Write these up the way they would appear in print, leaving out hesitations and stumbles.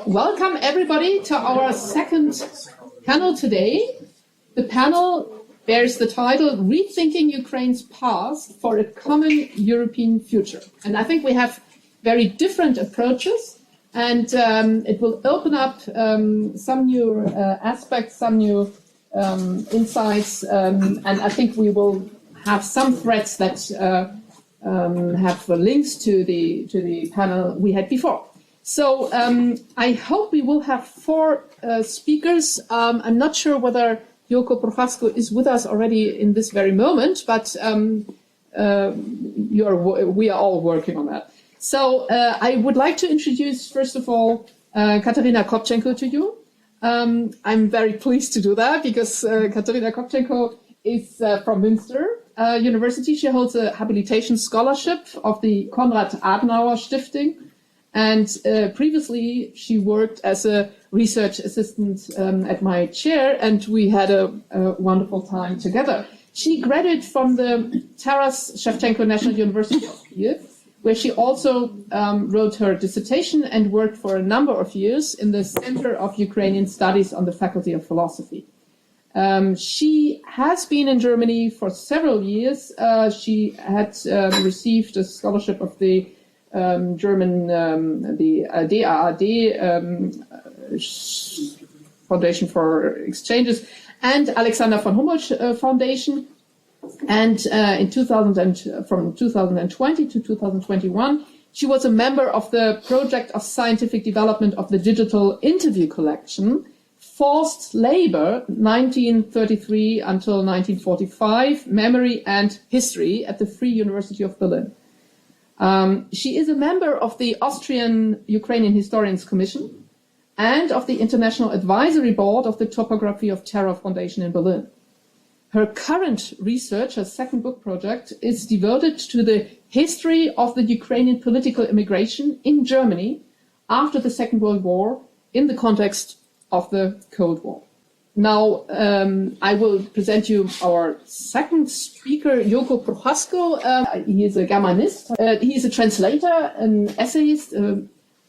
Welcome everybody to our second panel today. The panel bears the title Rethinking Ukraine's Past for a Common European Future. And I think we have very different approaches, and it will open up some new aspects, some new insights, and I think we will have some threads that have links to the panel we had before. So I hope we will have four speakers. I'm not sure whether Jurko Prochasko is with us already in this very moment, but we are all working on that. So I would like to introduce, first of all, Kateryna Kobchenko to you. I'm very pleased to do that because Kateryna Kobchenko is from Münster University. She holds a habilitation scholarship of the Konrad Adenauer Stiftung. And previously, she worked as a research assistant at my chair, and we had a wonderful time together. She graduated from the Taras Shevchenko National University of Kiev, where she also wrote her dissertation and worked for a number of years in the Center of Ukrainian Studies on the Faculty of Philosophy. She has been in Germany for several years. She had received a scholarship of the German, the DAAD Foundation for Exchanges and Alexander von Humboldt Foundation. And from 2020 to 2021, she was a member of the project of scientific development of the digital interview collection, Forced Labor, 1933 until 1945, Memory and History at the Free University of Berlin. She is a member of the Austrian Ukrainian Historians Commission and of the International Advisory Board of the Topography of Terror Foundation in Berlin. Her current research, her second book project, is devoted to the history of the Ukrainian political immigration in Germany after the Second World War in the context of the Cold War. Now, I will present you our second speaker, Jurko Prochasko. He is a Germanist. He is a translator, an essayist, a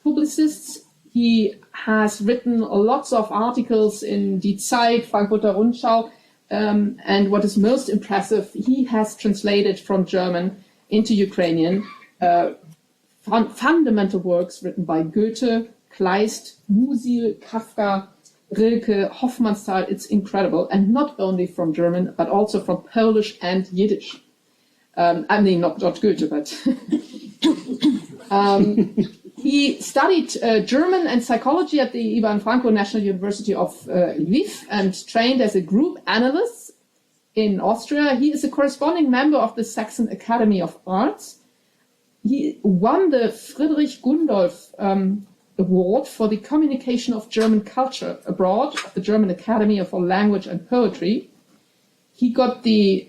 publicist. He has written lots of articles in Die Zeit, Frankfurter Rundschau, and what is most impressive, he has translated from German into Ukrainian fundamental works written by Goethe, Kleist, Musil, Kafka, Rilke, Hofmannsthal. It's incredible, and not only from German, but also from Polish and Yiddish. I mean, not Goethe, but he studied German and psychology at the Ivan Franko National University of Lviv and trained as a group analyst in Austria. He is a corresponding member of the Saxon Academy of Arts. He won the Friedrich Gundolf Award for the communication of German culture abroad of the German Academy of Language and Poetry. He got the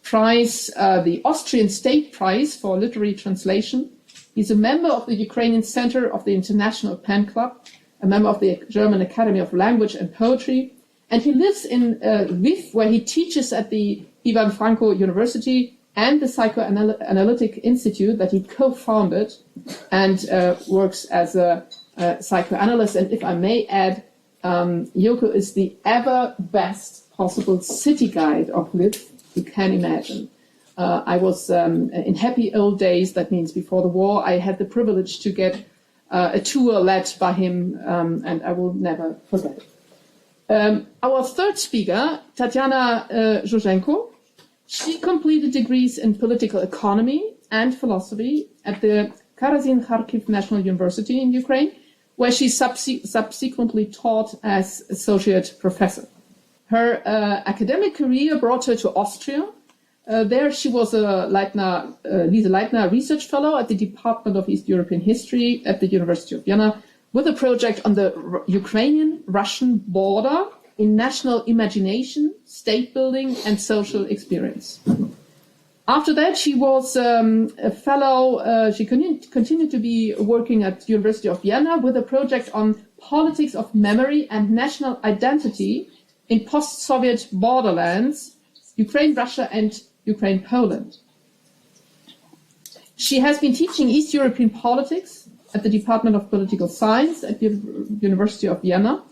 prize, the Austrian State Prize for Literary Translation. He's a member of the Ukrainian Center of the International Pen Club, a member of the German Academy of Language and Poetry, and he lives in Lviv, where he teaches at the Ivan Franko University and the Psychoanalytic Institute that he co-founded, and works as a psychoanalyst. And if I may add, Jurko is the ever best possible city guide of Lviv you can imagine. I was in happy old days, that means before the war, I had the privilege to get a tour led by him, and I will never forget it. Our third speaker, Tatiana Zhurzhenko, she completed degrees in political economy and philosophy at the Kharkiv National University in Ukraine, where she subsequently taught as associate professor. Her academic career brought her to Austria. There she was a Lise Leitner Research Fellow at the Department of East European History at the University of Vienna with a project on the Ukrainian-Russian border in national imagination, state building, and social experience. After that, she was a fellow. She continued to be working at the University of Vienna with a project on politics of memory and national identity in post-Soviet borderlands, Ukraine, Russia, and Ukraine, Poland. She has been teaching East European politics at the Department of Political Science at the University of Vienna.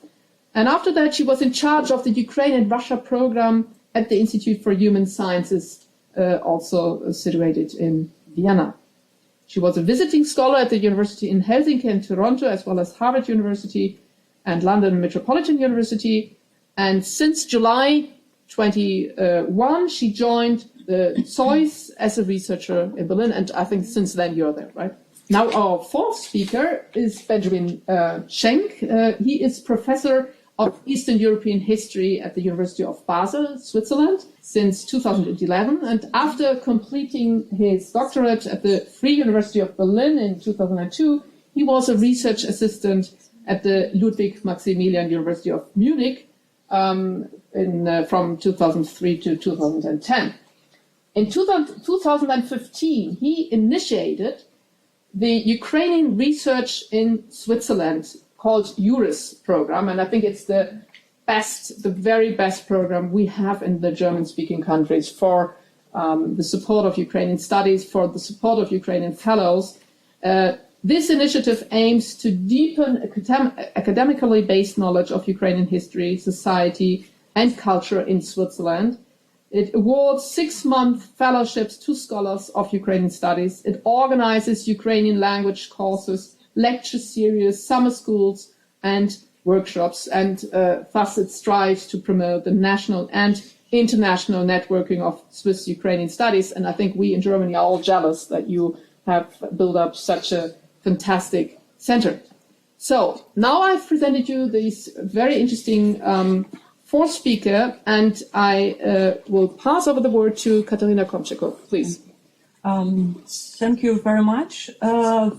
And after that, she was in charge of the Ukraine and Russia program at the Institute for Human Sciences, also situated in Vienna. She was a visiting scholar at the university in Helsinki and Toronto, as well as Harvard University and London Metropolitan University. And since July 21, she joined the ZOIS as a researcher in Berlin. And I think since then you're there, right? Now our fourth speaker is Benjamin Schenk. He is professor of Eastern European history at the University of Basel, Switzerland, since 2011. And after completing his doctorate at the Free University of Berlin in 2002, he was a research assistant at the Ludwig Maximilian University of Munich from 2003 to 2010. In 2015, he initiated the Ukrainian research in Switzerland called URIS program, and I think it's the very best program we have in the German-speaking countries for the support of Ukrainian studies, for the support of Ukrainian fellows. This initiative aims to deepen academically based knowledge of Ukrainian history, society, and culture in Switzerland. It awards 6-month fellowships to scholars of Ukrainian studies. It organizes Ukrainian language courses, lecture series, summer schools, and workshops, and thus it strives to promote the national and international networking of Swiss Ukrainian studies. And I think we in Germany are all jealous that you have built up such a fantastic center. So now I've presented you this very interesting fourth speaker, and I will pass over the word to Kateryna Kobchenko, please. Thank you very much.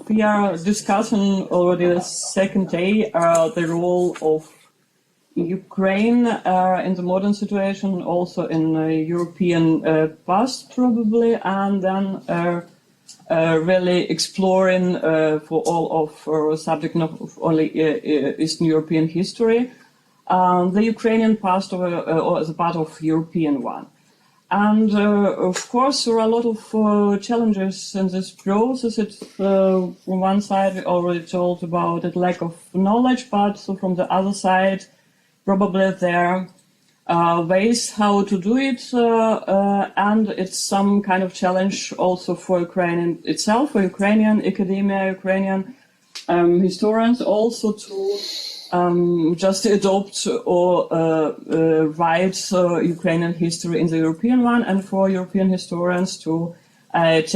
We are discussing already the second day the role of Ukraine in the modern situation, also in the European past probably, and then really exploring for all of subject not only Eastern European history, the Ukrainian past or as a part of European one. And of course, there are a lot of challenges in this process. It's from one side, we already told about the lack of knowledge, but from the other side, probably there are ways how to do it, and it's some kind of challenge also for Ukraine itself, for Ukrainian academia, Ukrainian historians, also to just adopt or write Ukrainian history in the European one, and for European historians to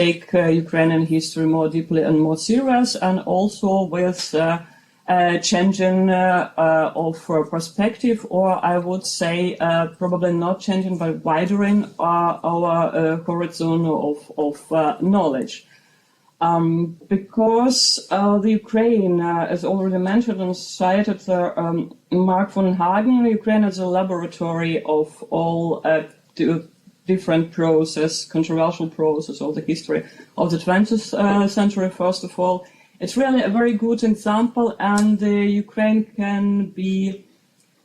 take Ukrainian history more deeply and more serious, and also with changing of perspective, or I would say probably not changing but widening our horizon of knowledge. Because the Ukraine, as already mentioned and cited, Mark von Hagen, Ukraine is a laboratory of all different process, controversial process of the history of the 20th century, first of all. It's really a very good example, and Ukraine can be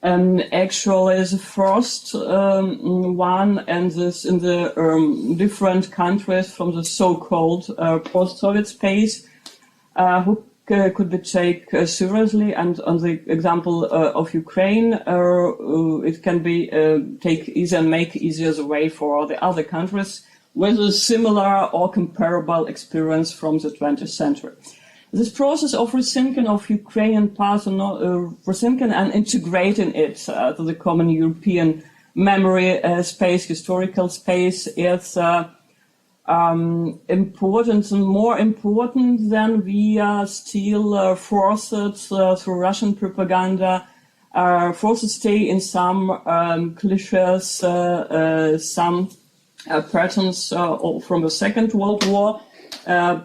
actually the first one in the different countries from the so-called post-Soviet space who could be taken seriously. And on the example of Ukraine, it can be take easier and make easier the way for the other countries with a similar or comparable experience from the 20th century. This process of rethinking of Ukrainian past, rethinking and integrating it to the common European memory space, historical space, is important and more important than we are still forced through Russian propaganda, forced to stay in some cliches, some patterns from the Second World War.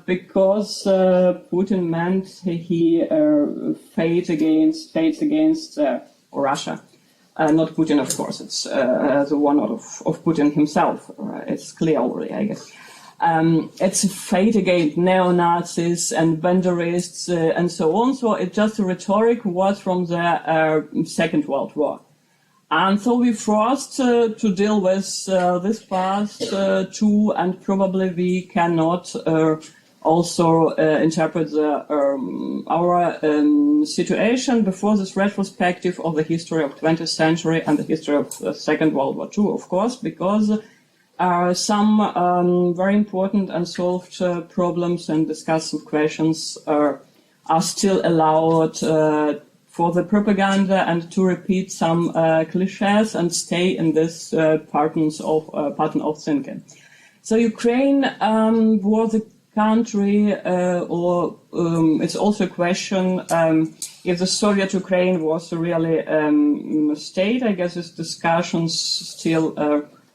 Because Putin meant he fought against Russia. Not Putin, of course. It's the one of Putin himself. It's clear already, I guess. It's a fight against neo-Nazis and Banderists and so on. So it's just a rhetoric was from the Second World War. And so we're forced to deal with this past too, and probably we cannot also interpret our situation before this retrospective of the history of 20th century and the history of the Second World War II, of course, because some very important unsolved problems and discussive questions are still allowed for the propaganda and to repeat some cliches and stay in this pattern of thinking. So Ukraine was a country, or it's also a question if the Soviet Ukraine was really a state. I guess this discussions still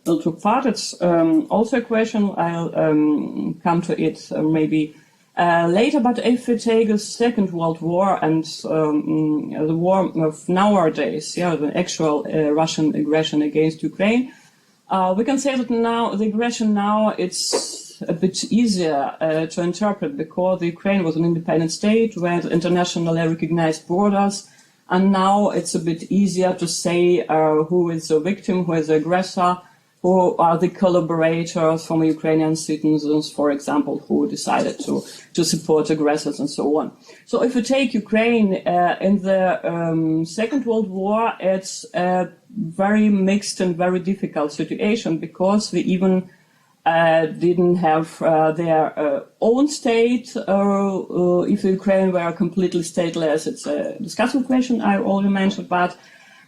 will took part. It's also a question. I'll come to it maybe later. But if we take the Second World War and the war of nowadays, the actual Russian aggression against Ukraine, we can say that now the aggression now it's a bit easier to interpret because the Ukraine was an independent state with internationally recognized borders, and now it's a bit easier to say who is the victim, who is the aggressor, who are the collaborators from Ukrainian citizens, for example, who decided to support aggressors and so on. So if you take Ukraine in the Second World War, it's a very mixed and very difficult situation because we even didn't have their own state. If Ukraine were completely stateless, it's a discussable question I already mentioned, but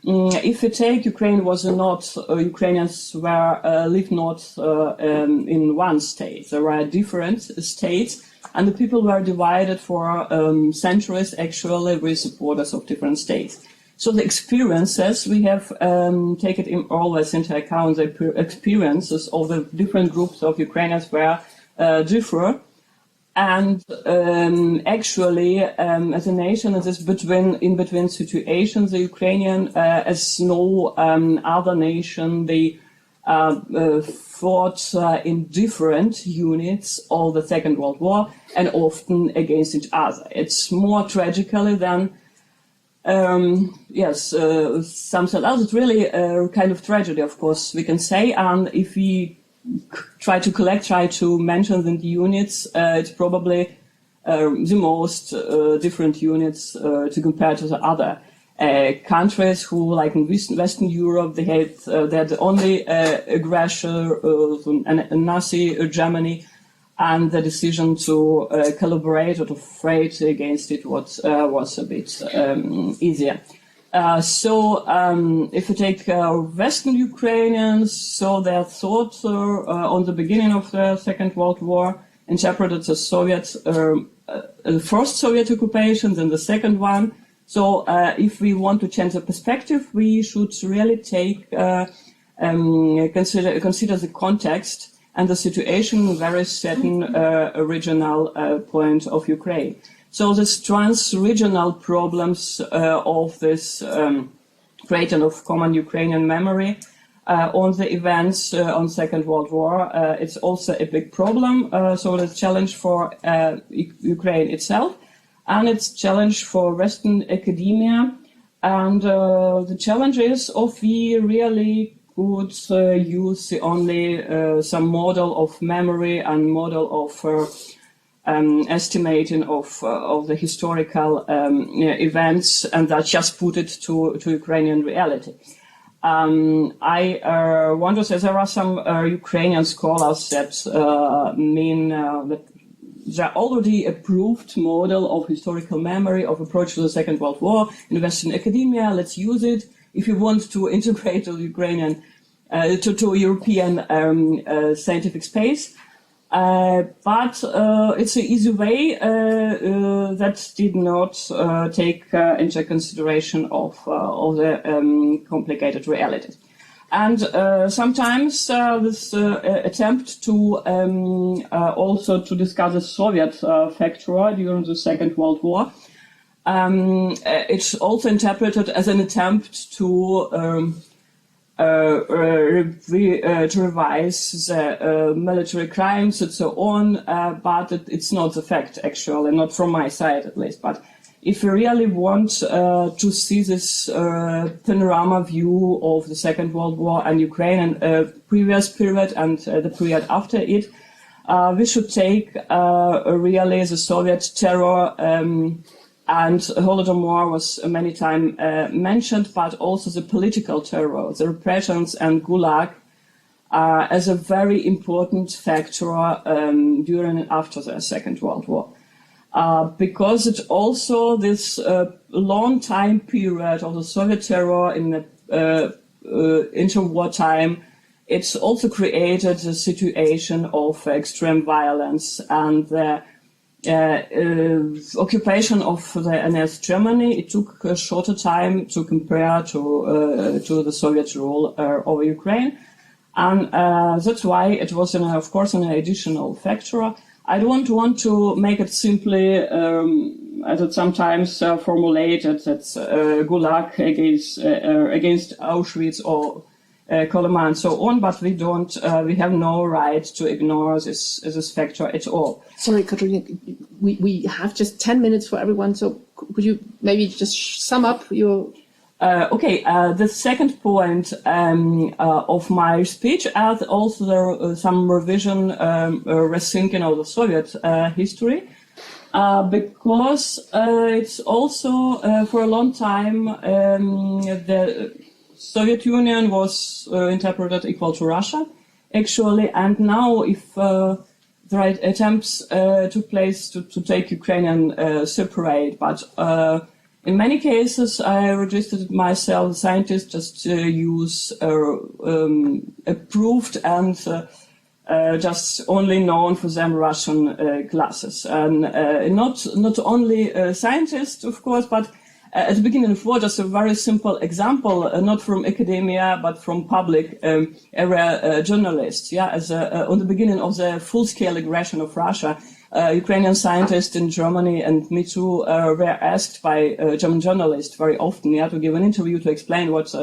if you take Ukraine was not, Ukrainians were lived not in one state. There were different states, and the people were divided for centuries actually with the borders of different states. So the experiences we have taken always into account. The experiences of the different groups of Ukrainians were differ. And actually, as a nation, it is in between situations. The Ukrainian, as no other nation, they fought in different units of the Second World War and often against each other. It's more tragically than something else. It's really a kind of tragedy, of course, we can say. And if we try to mention the units, it's probably the most different units to compare to the other countries who, like in Western Europe, they had the only aggressor, Nazi Germany, and the decision to collaborate or to fight against it was a bit easier. If you take Western Ukrainians, so their thoughts on the beginning of the Second World War interpreted the Soviet, the first Soviet occupation, then the second one. So if we want to change the perspective, we should really take consider the context and the situation where is certain regional point of Ukraine. So this trans-regional problems of this creation of common Ukrainian memory on the events on Second World War, it's also a big problem. So it's a challenge for Ukraine itself, and it's a challenge for Western academia. And the challenge is if we really could use only some model of memory and model of estimating of the historical events, and that just put it to Ukrainian reality. I want to say there are some Ukrainian scholars that mean that there are already approved model of historical memory of approach to the Second World War in Western academia. Let's use it if you want to integrate to Ukrainian to European scientific space. But it's an easy way that did not take into consideration of the complicated realities. And sometimes this attempt to also to discuss the Soviet factor during the Second World War, it's also interpreted as an attempt to revise the military crimes and so on, but it's not the fact, actually, not from my side at least. But if you really want to see this panorama view of the Second World War and Ukraine and previous period and the period after it, we should take really the Soviet terror, and Holodomor was many times mentioned, but also the political terror, the repressions and Gulag, as a very important factor during and after the Second World War. Because it also this long time period of the Soviet terror in the interwar time, it's also created a situation of extreme violence and the occupation of the NS Germany. It took a shorter time to compare to the Soviet rule over Ukraine, and that's why it was, of course, an additional factor. I don't want to make it simply, as it sometimes formulated, that Gulag against Auschwitz or Kolyma and so on, but we have no right to ignore this factor at all. Sorry, Kateryna, we have just 10 minutes for everyone, so could you maybe just sum up your... The second point of my speech adds also some revision, rethinking of the Soviet history, because it's also for a long time the Soviet Union was interpreted equal to Russia, actually, and now if the right attempts took place to take Ukrainian separate, but in many cases, I registered myself, scientists just use approved and just only known for them Russian classes. And not only scientists, of course, but at the beginning of war, just a very simple example, not from academia, but from public area journalists. Yeah, on the beginning of the full-scale aggression of Russia, Ukrainian scientists in Germany and me too were asked by German journalists very often, to give an interview to explain what's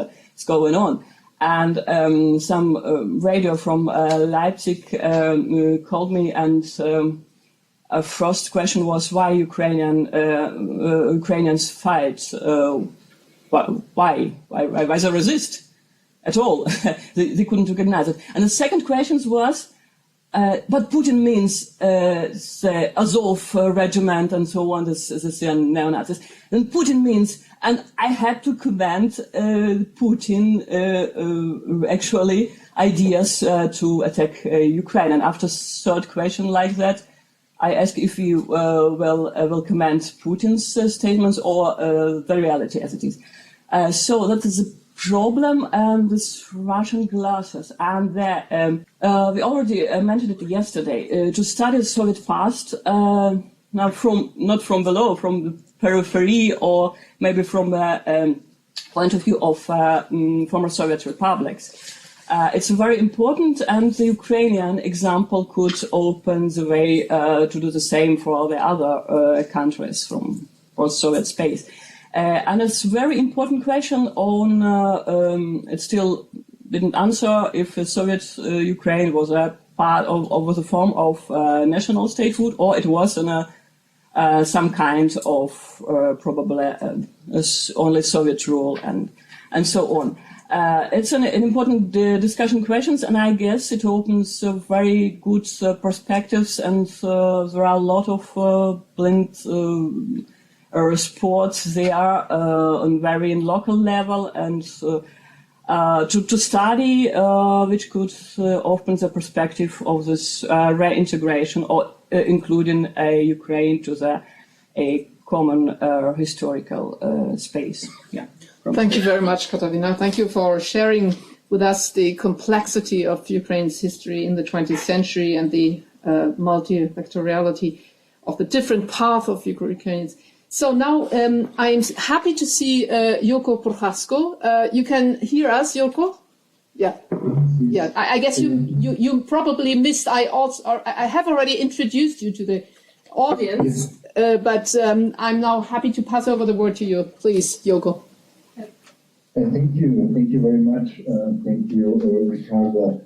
going on. And some radio from Leipzig called me, and a first question was why Ukrainians fight. Why they resist at all? they couldn't recognize it. And the second question was, but Putin means the Azov regiment and so on, this neo-Nazis. And Putin means, and I had to comment Putin actually ideas to attack Ukraine. And after third question like that, I asked if you will comment Putin's statements or the reality as it is. So that is a problem with Russian glasses, and we already mentioned it yesterday. To study the Soviet past, now not from below, from the periphery, or maybe from the point of view of former Soviet republics, it's very important, and the Ukrainian example could open the way to do the same for the other countries from post-Soviet space. And it's a very important question on, it still didn't answer if the Soviet Ukraine was a part of was a form of national statehood, or it was in some kind of probably only Soviet rule and so on. It's an important discussion questions, and I guess it opens very good perspectives, and there are a lot of blind sports there on very local level, and to study which could open the perspective of this reintegration, or including Ukraine to a common historical space. Yeah. Thank you very much, Kateryna. Thank you for sharing with us the complexity of Ukraine's history in the 20th century and the multifactoriality of the different path of Ukrainians. So now I'm happy to see Jurko Prochasko. You can hear us, Jurko? Yeah. Yeah. I guess you probably missed. I have already introduced you to the audience, but I'm now happy to pass over the word to you. Please, Jurko. Thank you very much. Thank you, Ricarda.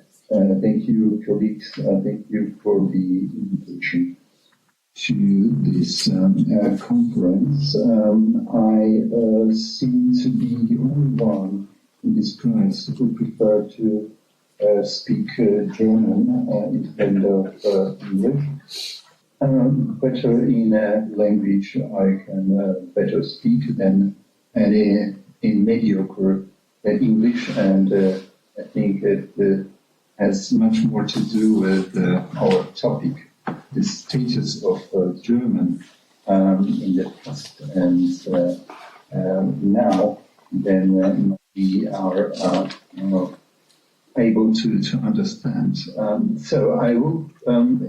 Thank you, colleagues. Thank you for the invitation to this conference. I seem to be the only one in this class who prefer to speak German instead of English. Better in a language I can better speak than any in mediocre English, and I think it has much more to do with our topic, the status of German in the past and now, then we are able to understand. So I would,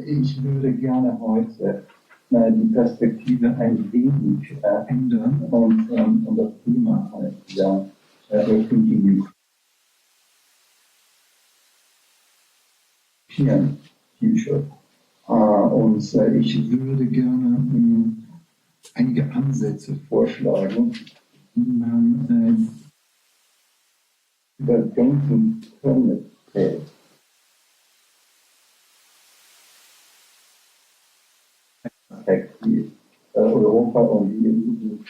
ich würde gerne heute die Perspektive ein wenig ändern und das Thema heißt ja Rethinking Future. Und ich würde gerne einige Ansätze vorschlagen, wie man überdenken könnte. Die Europa und die EU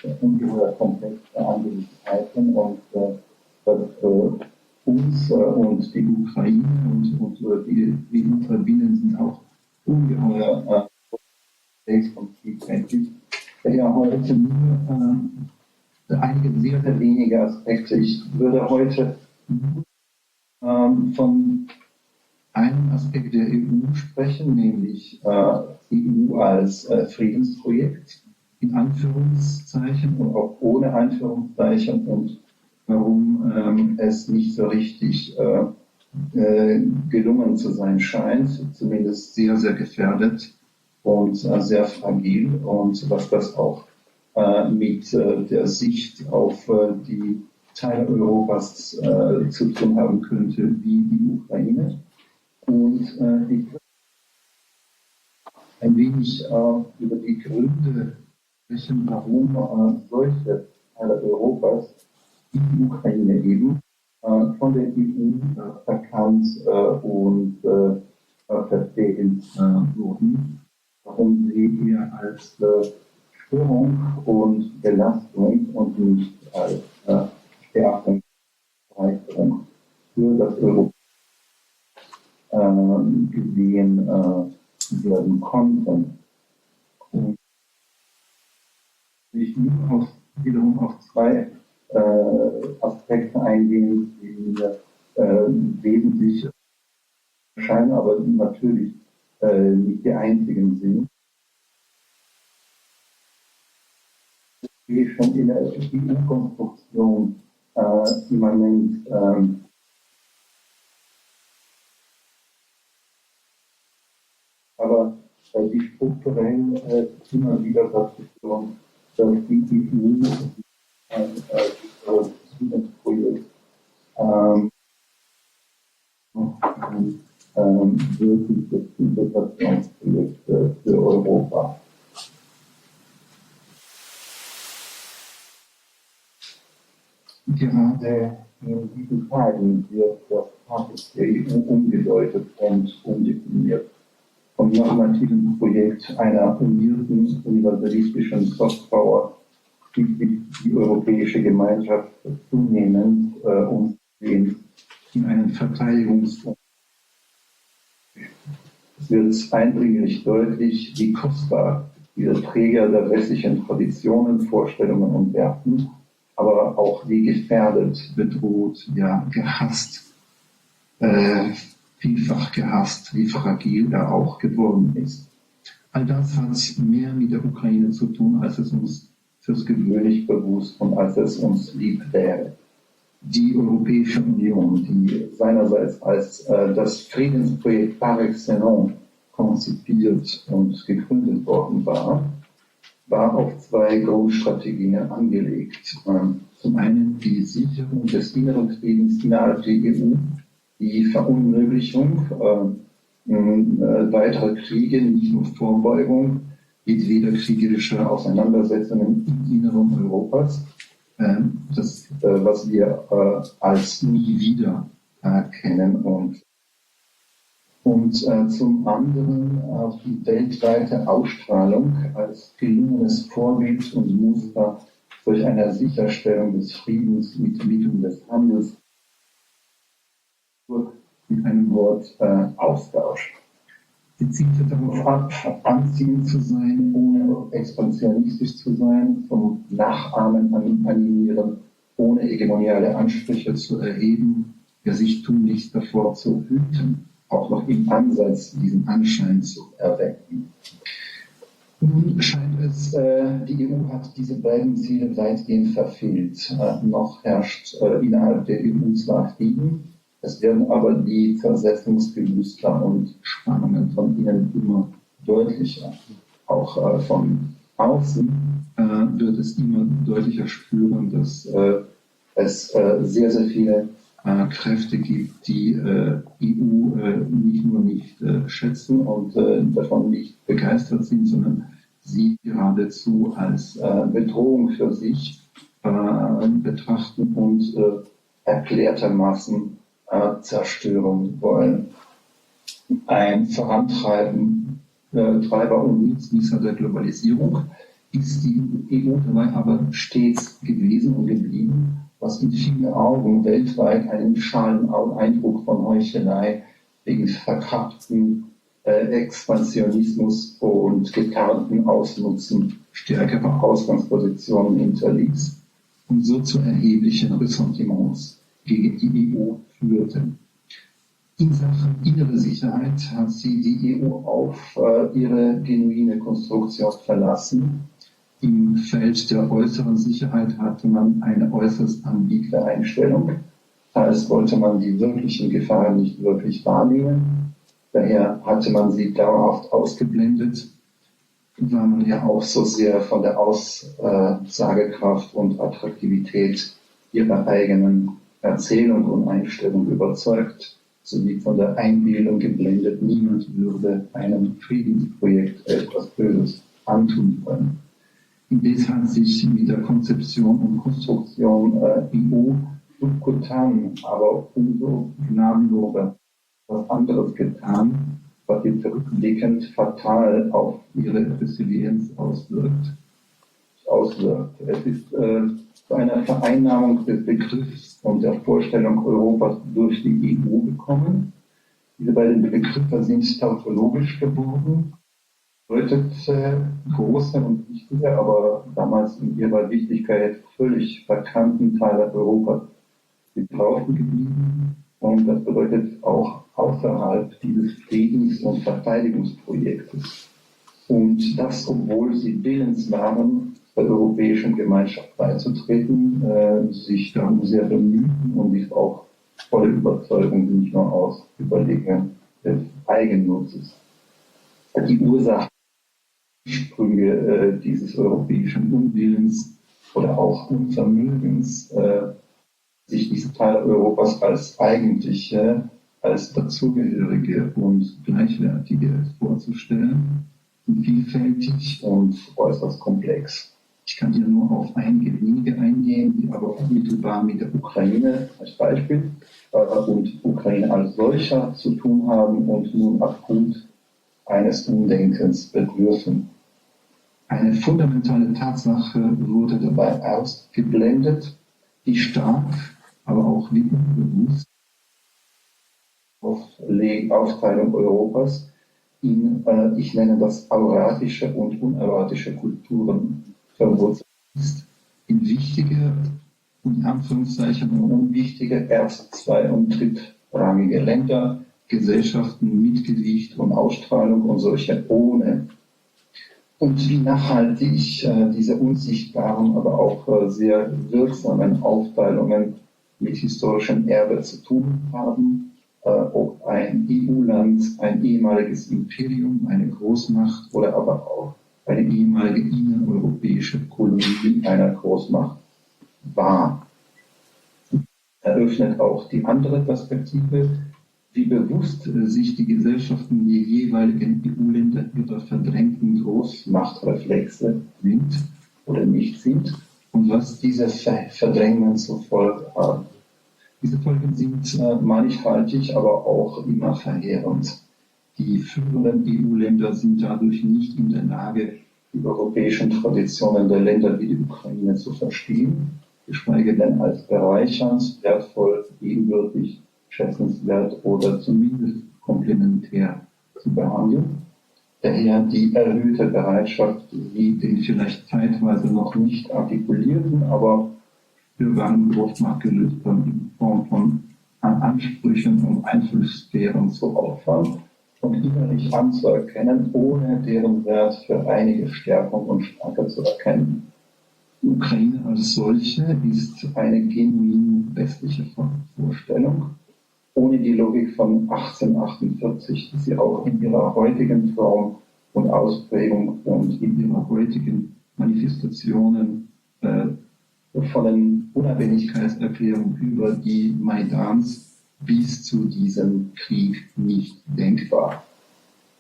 sind ungeheuer komplexe Angelegenheiten und das uns und die Ukraine und die EU-Verbindungen sind auch ungeheuer und vielfältig. Ja, heute nur einige sehr, sehr wenige Aspekte. Ich würde heute von einem Aspekt der EU sprechen, nämlich EU als Friedensprojekt, in Anführungszeichen und auch ohne Anführungszeichen, und warum es nicht so richtig gelungen zu sein scheint, zumindest sehr, sehr gefährdet und sehr fragil, und was das auch mit der Sicht auf die Teile Europas zu tun haben könnte, wie die Ukraine. Und ich würde ein wenig über die Gründe sprechen, warum solche Teile Europas, wie die Ukraine eben, von der EU verkannt und verfehlt wurden, warum sie eher als Störung und Belastung und nicht als Stärkung, Erleichterung für das Europa gesehen werden konnten. Und ich nur wiederum auf zwei Aspekte eingehen, die wesentlich erscheinen, aber natürlich nicht die einzigen sind. Wie schon in der EU-Konstruktion immanent aber die strukturell immer wieder dazu führen, dass die EU ein Projekt wirkliches Integrationsprojekt für Europa. Gerade in diesen Tagen wird das Status der EU umgedeutet und umdefiniert. Vom normativen Projekt einer unierten, universalistischen Softpower sieht sich die europäische Gemeinschaft zunehmend in einen Verteidigungs- Es wird eindringlich deutlich, wie kostbar diese Träger der westlichen Traditionen, Vorstellungen und Werten, aber auch wie gefährdet, bedroht, ja gehasst, vielfach gehasst, wie fragil er auch geworden ist. All das hat mehr mit der Ukraine zu tun, als es uns fürs gewöhnlich bewusst und als es uns lieb wäre. Die Europäische Union, die seinerseits als das Friedensprojekt par excellence konzipiert und gegründet worden war auf zwei Grundstrategien angelegt. Zum einen die Sicherung des inneren Friedens innerhalb der EU, die Verunmöglichung weiterer Kriege, nicht nur Vorbeugung jedweder kriegerischer Auseinandersetzungen im Inneren Europas, das, was wir als nie wieder kennen, und zum anderen die weltweite Ausstrahlung als gelungenes Vorbild und Muster durch eine Sicherstellung des Friedens mit Mitteln des Handels mit einem Wort Austausch. Sie zielte darauf ab, anziehend zu sein, ohne expansionistisch zu sein, zum Nachahmen animieren, ohne hegemoniale Ansprüche zu erheben, ja sich tunlichst davor zu hüten, auch noch im Ansatz diesen Anschein zu erwecken. Nun scheint es, die EU hat diese beiden Ziele weitgehend verfehlt. Noch herrscht innerhalb der EU zwar Frieden, es werden aber die Zersetzungsgelüster und Spannungen von innen immer deutlicher. Auch von außen wird es immer deutlicher spüren, dass es sehr, sehr viele Kräfte gibt, die EU nicht nur nicht schätzen und davon nicht begeistert sind, sondern sie geradezu als Bedrohung für sich betrachten und erklärtermaßen zerstören wollen. Ein Treiber und Nutznießer der Globalisierung ist die EU dabei aber stets gewesen und geblieben, was in vielen Augen weltweit einen schalen Eindruck von Heuchelei wegen verkappten Expansionismus und getarnten Ausnutzen stärkerer Ausgangspositionen hinterließ und so zu erheblichen Ressentiments gegen die EU führte. In Sachen innere Sicherheit hat sie die EU auf ihre genuine Konstruktion verlassen. Im Feld der äußeren Sicherheit hatte man eine äußerst ambigue Einstellung. Als wollte man die wirklichen Gefahren nicht wirklich wahrnehmen. Daher hatte man sie dauerhaft ausgeblendet, war man ja auch so sehr von der Aussagekraft und Attraktivität ihrer eigenen Erzählung und Einstellung überzeugt, sowie von der Einbildung geblendet, niemand würde einem Friedensprojekt etwas Böses antun können. Indes hat sich mit der Konzeption und Konstruktion EU subkutan, aber umso gnadenloser was anderes getan, was jetzt rückblickend fatal auf ihre Resilienz auswirkt. Es ist zu einer Vereinnahmung des Begriffs und der Vorstellung Europas durch die EU gekommen. Diese beiden Begriffe sind tautologisch geworden, bedeutet große und wichtige, aber damals in ihrer Wichtigkeit völlig verkannten Teile Europas sind draußen geblieben. Und das bedeutet auch außerhalb dieses Friedens- und Verteidigungsprojektes. Und das, obwohl sie willens waren, der europäischen Gemeinschaft beizutreten, sich darum sehr bemühten und dies auch volle Überzeugung, nicht nur aus Überlegungen des Eigennutzes. Die Ursprünge dieses europäischen Unwillens oder auch Unvermögens, sich diesen Teil Europas als eigentliche, als dazugehörige und gleichwertige vorzustellen, sind vielfältig und äußerst komplex. Ich kann hier nur auf einige wenige eingehen, die aber unmittelbar mit der Ukraine als Beispiel und Ukraine als solcher zu tun haben und nun akut eines Umdenkens bedürfen. Eine fundamentale Tatsache wurde dabei ausgeblendet, die stark, aber auch wie unbewusst Aufteilung Europas in, ich nenne das, auratische und unauratische Kulturen verwurzelt ist, in wichtige, in Anführungszeichen unwichtige, erst-, zwei- und drittrangige Länder, Gesellschaften mit Gewicht und Ausstrahlung und solche ohne. Und wie nachhaltig diese unsichtbaren, aber auch sehr wirksamen Aufteilungen mit historischem Erbe zu tun haben, ob ein EU-Land, ein ehemaliges Imperium, eine Großmacht oder aber auch eine ehemalige innereuropäische Kolonie einer Großmacht war. Eröffnet auch die andere Perspektive, wie bewusst sich die Gesellschaften die jeweiligen EU-Länder ihrer verdrängten Großmachtreflexe sind oder nicht sind und was diese Verdrängungen zur Folge haben. Diese Folgen sind mannigfaltig, aber auch immer verheerend. Die führenden EU-Länder sind dadurch nicht in der Lage, die europäischen Traditionen der Länder wie die Ukraine zu verstehen, geschweige denn als bereichernd, wertvoll, ebenbürtig schätzenswert oder zumindest komplementär zu behandeln. Daher die erhöhte Bereitschaft, wie den vielleicht zeitweise noch nicht artikulierten, aber spürbar Angebot gelöst haben, in Form von Ansprüchen und Einflusssphären zu opfern und innerlich anzuerkennen, ohne deren Wert für einige Stärkung und Stärke zu erkennen. Die Ukraine als solche ist eine genuin westliche Vorstellung, ohne die Logik von 1848, die sie auch in ihrer heutigen Form und Ausprägung und in ihrer heutigen Manifestationen von den Unabhängigkeitserklärungen über die Maidans bis zu diesem Krieg nicht denkbar.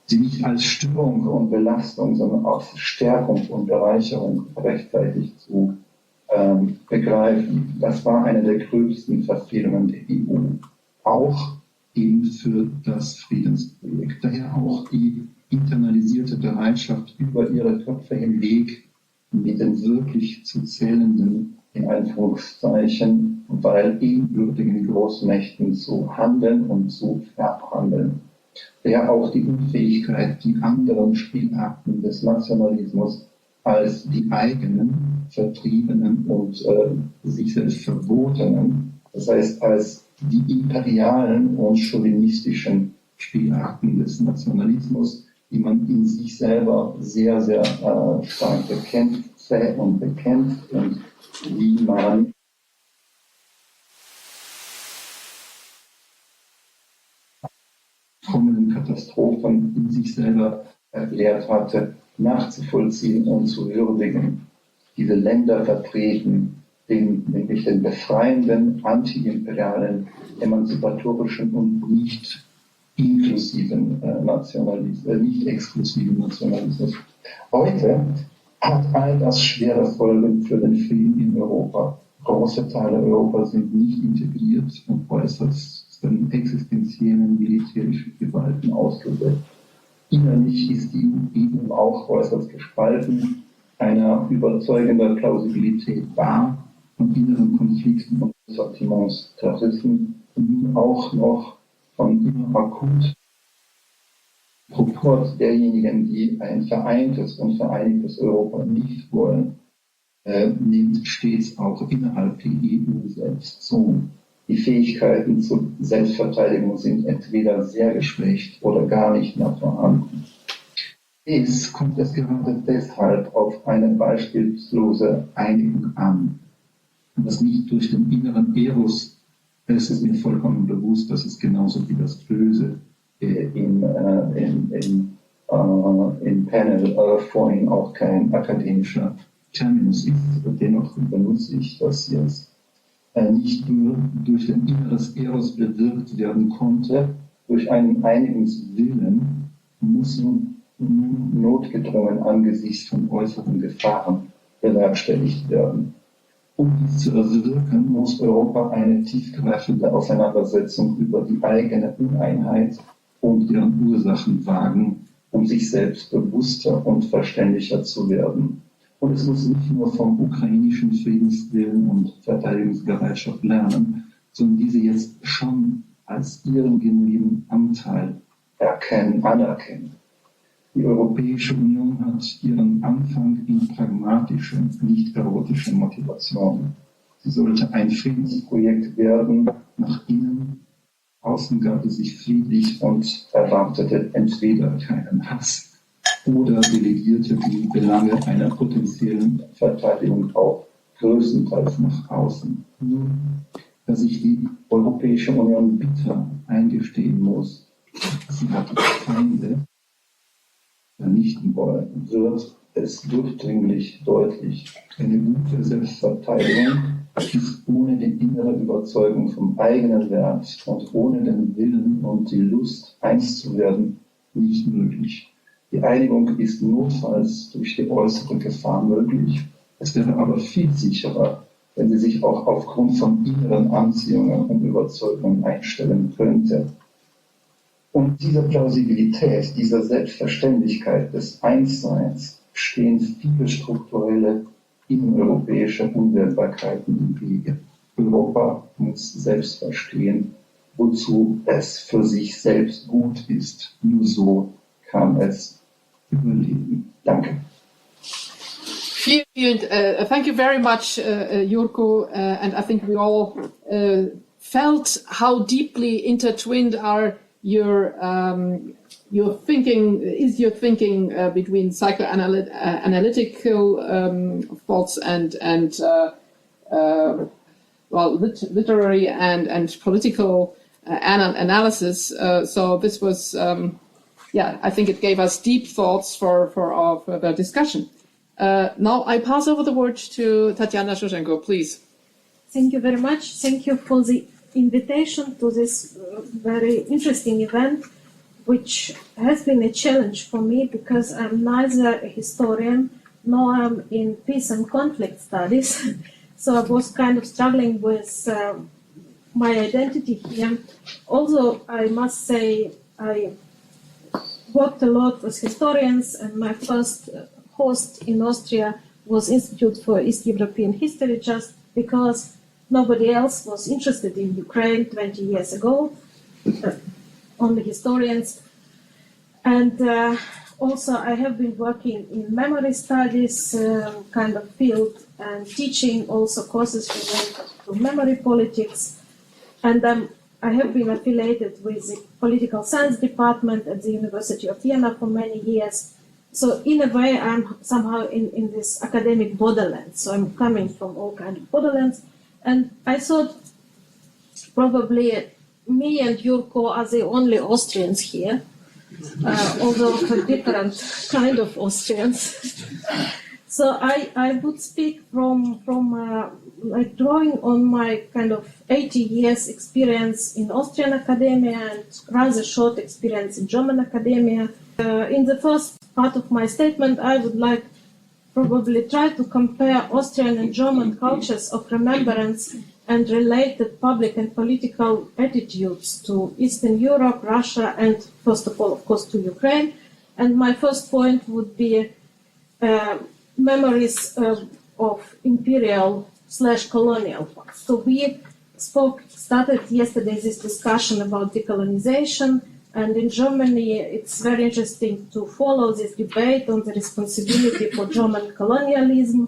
Sie nicht als Störung und Belastung, sondern als Stärkung und Bereicherung rechtzeitig zu begreifen. Das war eine der größten Verfehlungen der EU. Auch eben für das Friedensprojekt. Daher auch die internalisierte Bereitschaft, über ihre Köpfe hinweg mit den wirklich zu zählenden, in Anführungszeichen, weil ebenbürtigen Großmächten zu handeln und zu verhandeln. Daher auch die Unfähigkeit, die anderen Spielarten des Nationalismus als die eigenen, vertriebenen und sich selbst verbotenen, das heißt als die imperialen und chauvinistischen Spielarten des Nationalismus, die man in sich selber sehr, sehr stark bekämpft, zäh und bekämpft und wie man kommenden Katastrophen in sich selber erklärt hatte, nachzuvollziehen und zu würdigen. Diese Länder vertreten nämlich den befreienden, anti-imperialen, emanzipatorischen und nicht inklusiven Nationalismus, nicht exklusiven Nationalismus. Heute hat all das schwere Folgen für den Frieden in Europa. Große Teile Europas sind nicht integriert und äußersten existenziellen militärischen Gewalten ausgesetzt. Innerlich ist die EU auch äußerst gespalten, einer überzeugender Plausibilität wahr von inneren Konflikten und Sortiments zerrissen und nun auch noch von immer akut Proport derjenigen, die ein vereintes und vereinigtes Europa nicht wollen, nimmt stets auch innerhalb der EU selbst zu. Die Fähigkeiten zur Selbstverteidigung sind entweder sehr geschwächt oder gar nicht mehr vorhanden. Es kommt es gerade deshalb auf eine beispiellose Einigung an. Und das nicht durch den inneren Eros, es ist mir vollkommen bewusst, dass es genauso wie das Böse im Panel vorhin auch kein akademischer Terminus ist. Dennoch benutze ich das jetzt. Nicht nur durch den inneres Eros bewirkt werden konnte, durch einen Einigungswillen muss nun notgedrungen angesichts von äußeren Gefahren bewerkstelligt werden. Um dies zu erwirken, muss Europa eine tiefgreifende Auseinandersetzung über die eigene Uneinheit und deren Ursachen wagen, um sich selbst bewusster und verständlicher zu werden. Und es muss nicht nur vom ukrainischen Friedenswillen und Verteidigungsbereitschaft lernen, sondern diese jetzt schon als ihren genuinen Anteil anerkennen. Die Europäische Union hat ihren Anfang in pragmatischen, nicht erotischen Motivationen. Sie sollte ein Friedensprojekt werden, nach innen. Außen gab es sich friedlich und erwartete entweder keinen Hass oder delegierte die Belange einer potenziellen Verteidigung auch größtenteils nach außen. Nun, dass sich die Europäische Union bitter eingestehen muss, sie hat Feinde vernichten wollen, wird es durchdringlich deutlich. Eine gute Selbstverteidigung ist ohne die innere Überzeugung vom eigenen Wert und ohne den Willen und die Lust, eins zu werden, nicht möglich. Die Einigung ist notfalls durch die äußere Gefahr möglich. Es wäre aber viel sicherer, wenn sie sich auch aufgrund von inneren Anziehungen und Überzeugungen einstellen könnte. Und dieser Plausibilität, dieser Selbstverständlichkeit des Einsseins stehen viele strukturelle inneneuropäische Unwägbarkeiten im Wege. Europa muss selbst verstehen, wozu es für sich selbst gut ist. Nur so kann es überleben. Danke. Thank you very much, Jurko, and I think we all felt how deeply intertwined are your thinking between psychoanalytical thoughts and literary and political analysis. So this was, I think it gave us deep thoughts for our further discussion. Now I pass over the word to Tatiana Zhurzhenko, please. Thank you very much. Thank you for the invitation to this very interesting event, which has been a challenge for me because I'm neither a historian nor I'm in peace and conflict studies. So I was kind of struggling with my identity here. Although I must say I worked a lot with historians, and my first host in Austria was Institute for East European History, just because nobody else was interested in Ukraine 20 years ago, only historians. And also I have been working in memory studies kind of field and teaching also courses related to memory politics. And I have been affiliated with the political science department at the University of Vienna for many years. So in a way, I'm somehow in this academic borderlands. So I'm coming from all kinds of borderlands. And I thought probably me and Jurko are the only Austrians here, although for different kind of Austrians. So I would speak from like drawing on my kind of 80 years experience in Austrian academia and rather short experience in German academia. In the first part of my statement, I would like probably try to compare Austrian and German cultures of remembrance and related public and political attitudes to Eastern Europe, Russia, and first of all, of course, to Ukraine. And my first point would be memories of imperial/colonial past. So we started yesterday this discussion about decolonization. And in Germany, it's very interesting to follow this debate on the responsibility for German colonialism,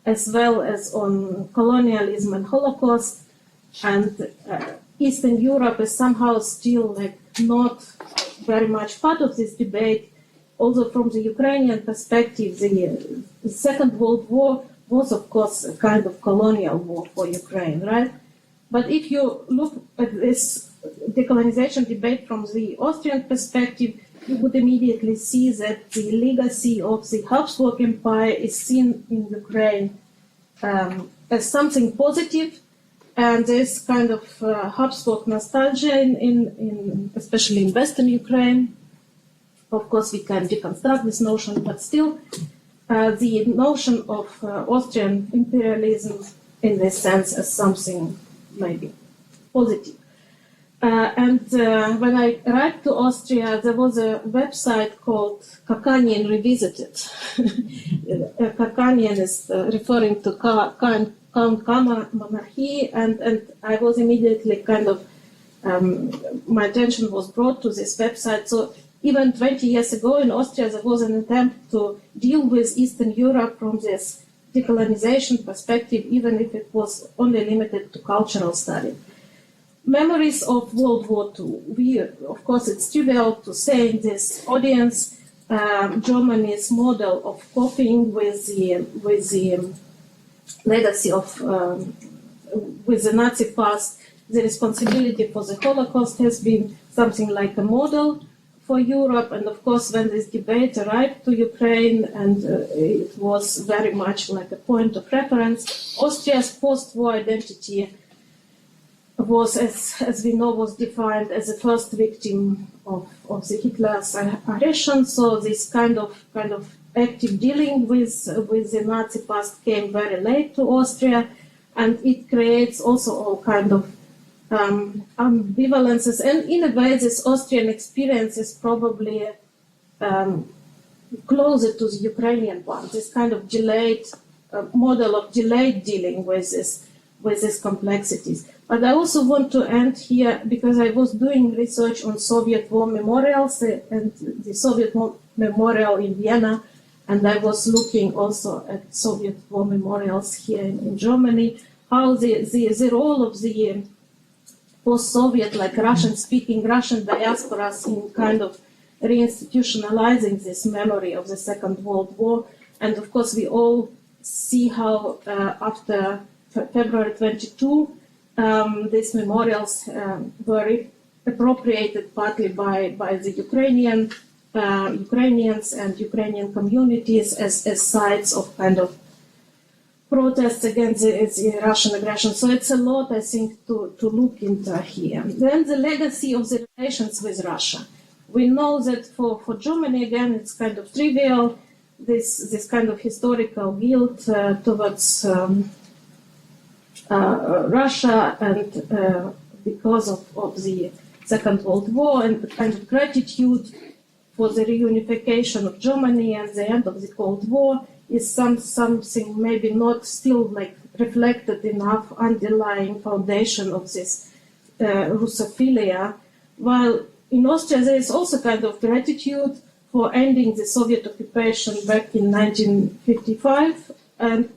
as well as on colonialism and Holocaust. And Eastern Europe is somehow still like not very much part of this debate. Also, from the Ukrainian perspective, the Second World War was, of course, a kind of colonial war for Ukraine, right? But if you look at this decolonization debate from the Austrian perspective, you would immediately see that the legacy of the Habsburg Empire is seen in Ukraine as something positive, and there's kind of Habsburg nostalgia in especially in Western Ukraine. Of course, we can deconstruct this notion, but still, the notion of Austrian imperialism in this sense as something maybe positive. And when I arrived to Austria, there was a website called Kakanian Revisited. Kakanian is referring to Count monarchy, and I was immediately kind of, my attention was brought to this website. So even 20 years ago in Austria, there was an attempt to deal with Eastern Europe from this decolonization perspective, even if it was only limited to cultural study. Memories of World War II. Of course, it's trivial to say in this audience, Germany's model of coping with the legacy of with the Nazi past, the responsibility for the Holocaust has been something like a model for Europe. And of course, when this debate arrived to Ukraine, and it was very much like a point of reference, Austria's post-war identity was, as we know, was defined as the first victim of the Hitler's aggression. So this kind of active dealing with the Nazi past came very late to Austria, and it creates also all kind of ambivalences. And in a way, this Austrian experience is probably closer to the Ukrainian one. This kind of delayed model of delayed dealing with these complexities. But I also want to end here because I was doing research on Soviet war memorials and the Soviet war memorial in Vienna, and I was looking also at Soviet war memorials here in Germany, how the role of the post-Soviet, like Russian-speaking Russian diasporas in kind of reinstitutionalizing this memory of the Second World War. And of course, we all see how after February 22, these memorials were appropriated partly by the Ukrainians and Ukrainian communities as sites of kind of protests against the Russian aggression. So it's a lot, I think, to look into here. Then the legacy of the relations with Russia. We know that for Germany, again, it's kind of trivial, this kind of historical guilt towards Russia, and because of the Second World War, and the kind of gratitude for the reunification of Germany and the end of the Cold War is something maybe not still like reflected enough underlying foundation of this Russophilia. While in Austria there is also kind of gratitude for ending the Soviet occupation back in 1955, and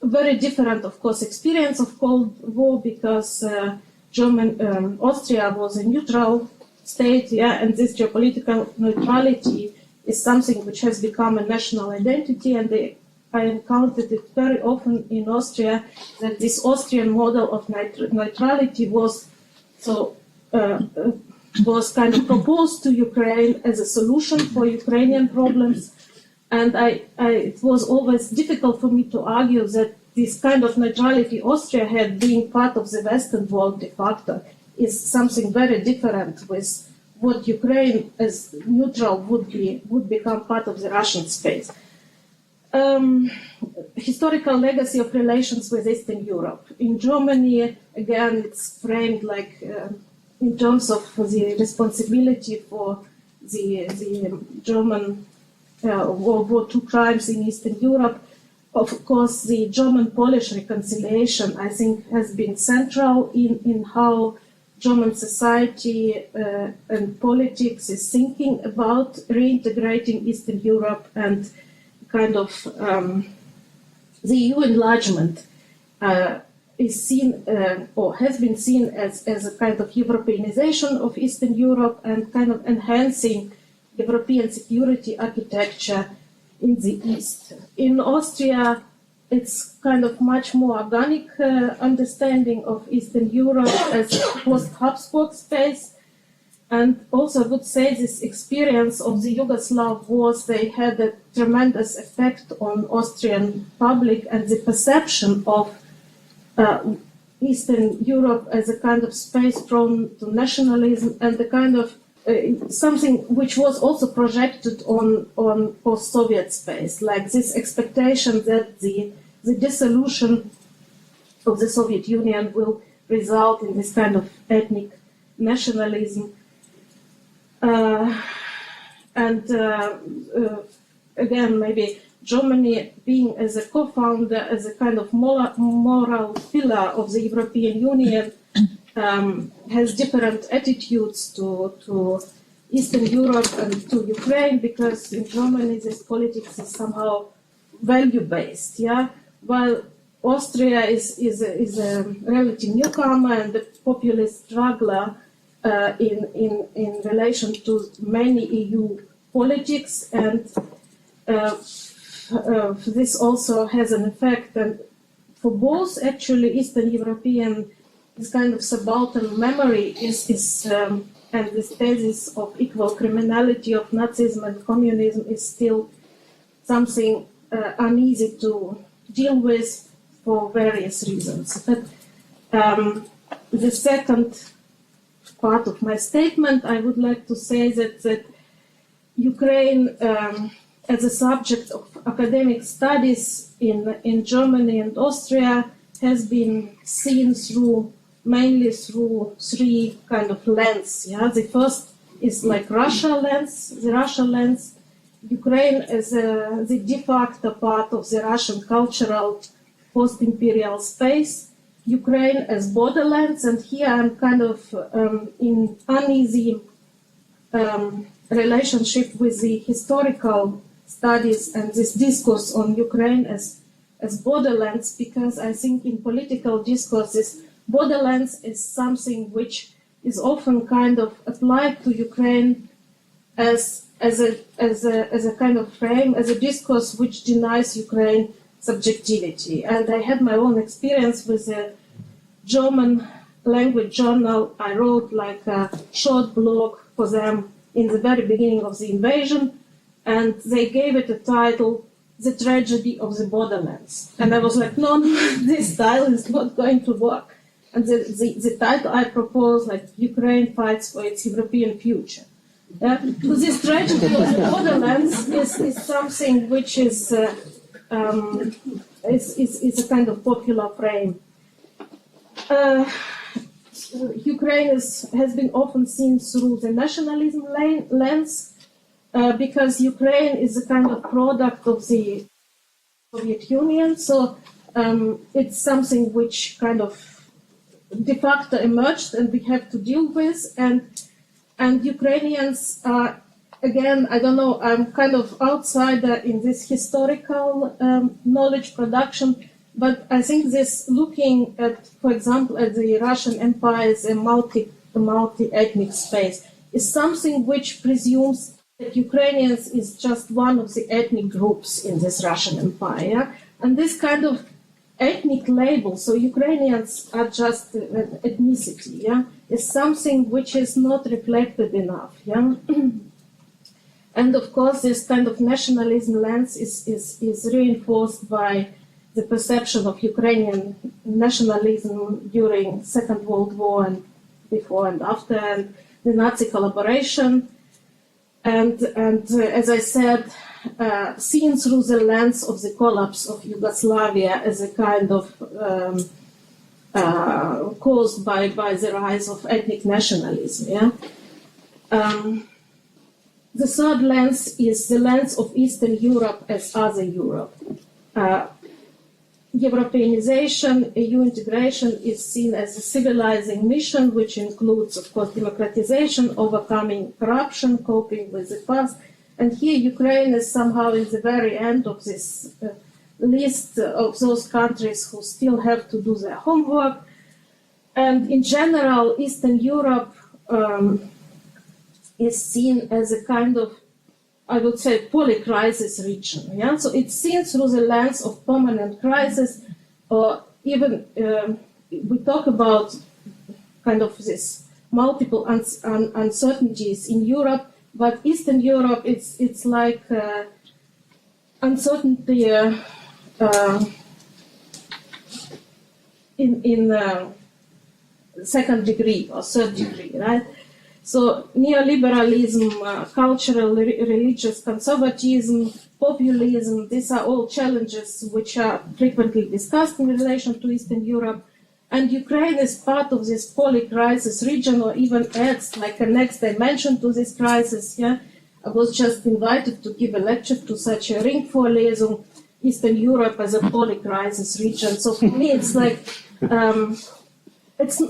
very different, of course, experience of Cold War because Austria was a neutral state, and this geopolitical neutrality is something which has become a national identity, and I encountered it very often in Austria that this Austrian model of neutrality was kind of proposed to Ukraine as a solution for Ukrainian problems. And it was always difficult for me to argue that this kind of neutrality Austria had, being part of the Western world de facto, is something very different with what Ukraine as neutral would become part of the Russian space. Historical legacy of relations with Eastern Europe. In Germany, again, it's framed like in terms of the responsibility for the German World War II crimes in Eastern Europe. Of course, the German-Polish reconciliation, I think, has been central in how German society and politics is thinking about reintegrating Eastern Europe, and kind of the EU enlargement is seen or has been seen as a kind of Europeanization of Eastern Europe and kind of enhancing European security architecture in the East. In Austria, it's kind of much more organic understanding of Eastern Europe as post-Habsburg space. And also I would say this experience of the Yugoslav wars, they had a tremendous effect on Austrian public and the perception of Eastern Europe as a kind of space prone to nationalism, and the kind of something which was also projected on post-Soviet space, like this expectation that the dissolution of the Soviet Union will result in this kind of ethnic nationalism. Again, maybe Germany being as a co-founder, as a kind of moral pillar of the European Union, has different attitudes to Eastern Europe and to Ukraine, because in Germany this politics is somehow value-based, while Austria is a relative newcomer and a populist struggler in relation to many EU politics, and this also has an effect. And for both, actually, Eastern European, this kind of subaltern memory and this thesis of equal criminality of Nazism and communism is still something uneasy to deal with for various reasons. But the second part of my statement, I would like to say that Ukraine, as a subject of academic studies in Germany and Austria, has been seen mainly through three kind of lenses. The first is like the Russia lens. Ukraine as the de facto part of the Russian cultural post-imperial space, Ukraine as borderlands, and here I'm kind of in uneasy relationship with the historical studies and this discourse on Ukraine as borderlands, because I think in political discourses, borderlands is something which is often kind of applied to Ukraine as a kind of frame, as a discourse which denies Ukraine subjectivity. And I had my own experience with a German language journal. I wrote like a short blog for them in the very beginning of the invasion, and they gave it a title, The Tragedy of the Borderlands. And I was like, no, this title is not going to work. And the title I proposed, like, Ukraine fights for its European future. So this tragedy of the borderlands is something which is a kind of popular frame. Ukraine has been often seen through the nationalism lens, because Ukraine is a kind of product of the Soviet Union, so it's something which kind of de facto emerged and we have to deal with, and Ukrainians are, again, I don't know, I'm kind of outsider in this historical knowledge production, but I think this looking at, for example, at the Russian Empire as a multi-ethnic space is something which presumes that Ukrainians is just one of the ethnic groups in this Russian Empire, and this kind of ethnic label, so Ukrainians are just an ethnicity, is something which is not reflected enough, And of course, this kind of nationalism lens is reinforced by the perception of Ukrainian nationalism during Second World War and before and after, and the Nazi collaboration, and as I said, seen through the lens of the collapse of Yugoslavia as a kind of caused by the rise of ethnic nationalism. The third lens is the lens of Eastern Europe as other Europe. Europeanization, EU integration is seen as a civilizing mission, which includes, of course, democratization, overcoming corruption, coping with the past. And here Ukraine is somehow in the very end of this list of those countries who still have to do their homework. And in general, Eastern Europe is seen as a kind of, I would say, poly-crisis region. So it's seen through the lens of permanent crisis, or even we talk about kind of this multiple uncertainties in Europe, but Eastern Europe, it's like uncertainty in second degree or third degree, right? So neoliberalism, cultural, religious conservatism, populism, these are all challenges which are frequently discussed in relation to Eastern Europe. And Ukraine is part of this poly-crisis region, or even adds like a next dimension to this crisis. I was just invited to give a lecture to such a Ringvorlesung, Eastern Europe as a poly-crisis region. So for me, it's like, it's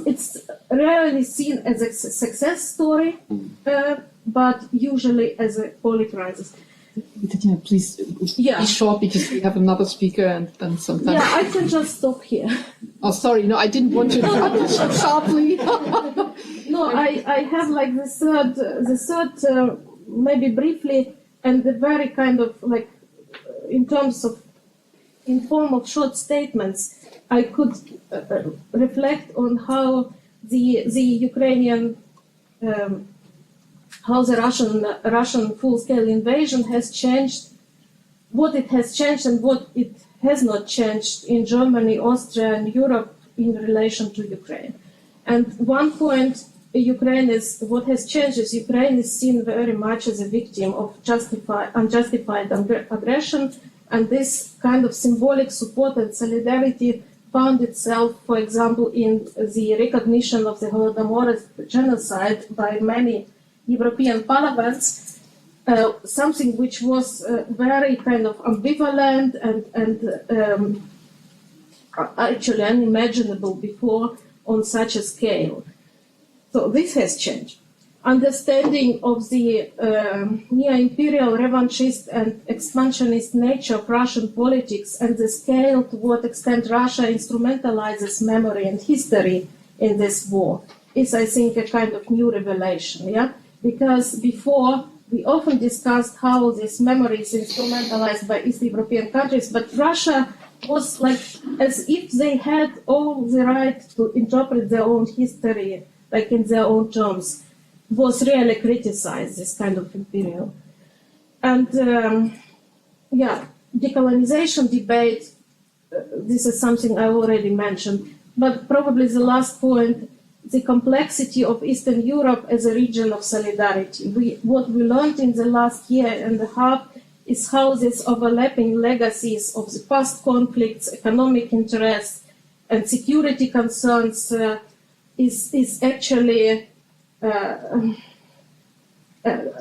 rarely seen as a success story, but usually as a poly-crisis. Tatiana, please be short, because we have another speaker and then sometimes... Yeah, I can just stop here. Oh, sorry, no, I didn't want to cut sharply. No, I have like the third, maybe briefly, and the very kind of like, in terms of informal short statements, I could reflect on how the Ukrainian, how the Russian full-scale invasion has changed, what it has changed and what it has not changed in Germany, Austria, and Europe in relation to Ukraine. And one point, what has changed is Ukraine is seen very much as a victim of unjustified aggression, and this kind of symbolic support and solidarity found itself, for example, in the recognition of the Holodomor genocide by many European parliaments, something which was very kind of ambivalent actually unimaginable before on such a scale. So this has changed. Understanding of the neo-imperial, revanchist and expansionist nature of Russian politics and the scale to what extent Russia instrumentalizes memory and history in this war is, I think, a kind of new revelation, yeah? Because before, we often discussed how this memory is instrumentalized by East European countries, but Russia was like as if they had all the right to interpret their own history, like in their own terms, was really criticized, this kind of imperial. And decolonization debate, this is something I already mentioned, but probably the last point, the complexity of Eastern Europe as a region of solidarity. What we learned in the last year and a half is how these overlapping legacies of the past conflicts, economic interests, and security concerns is actually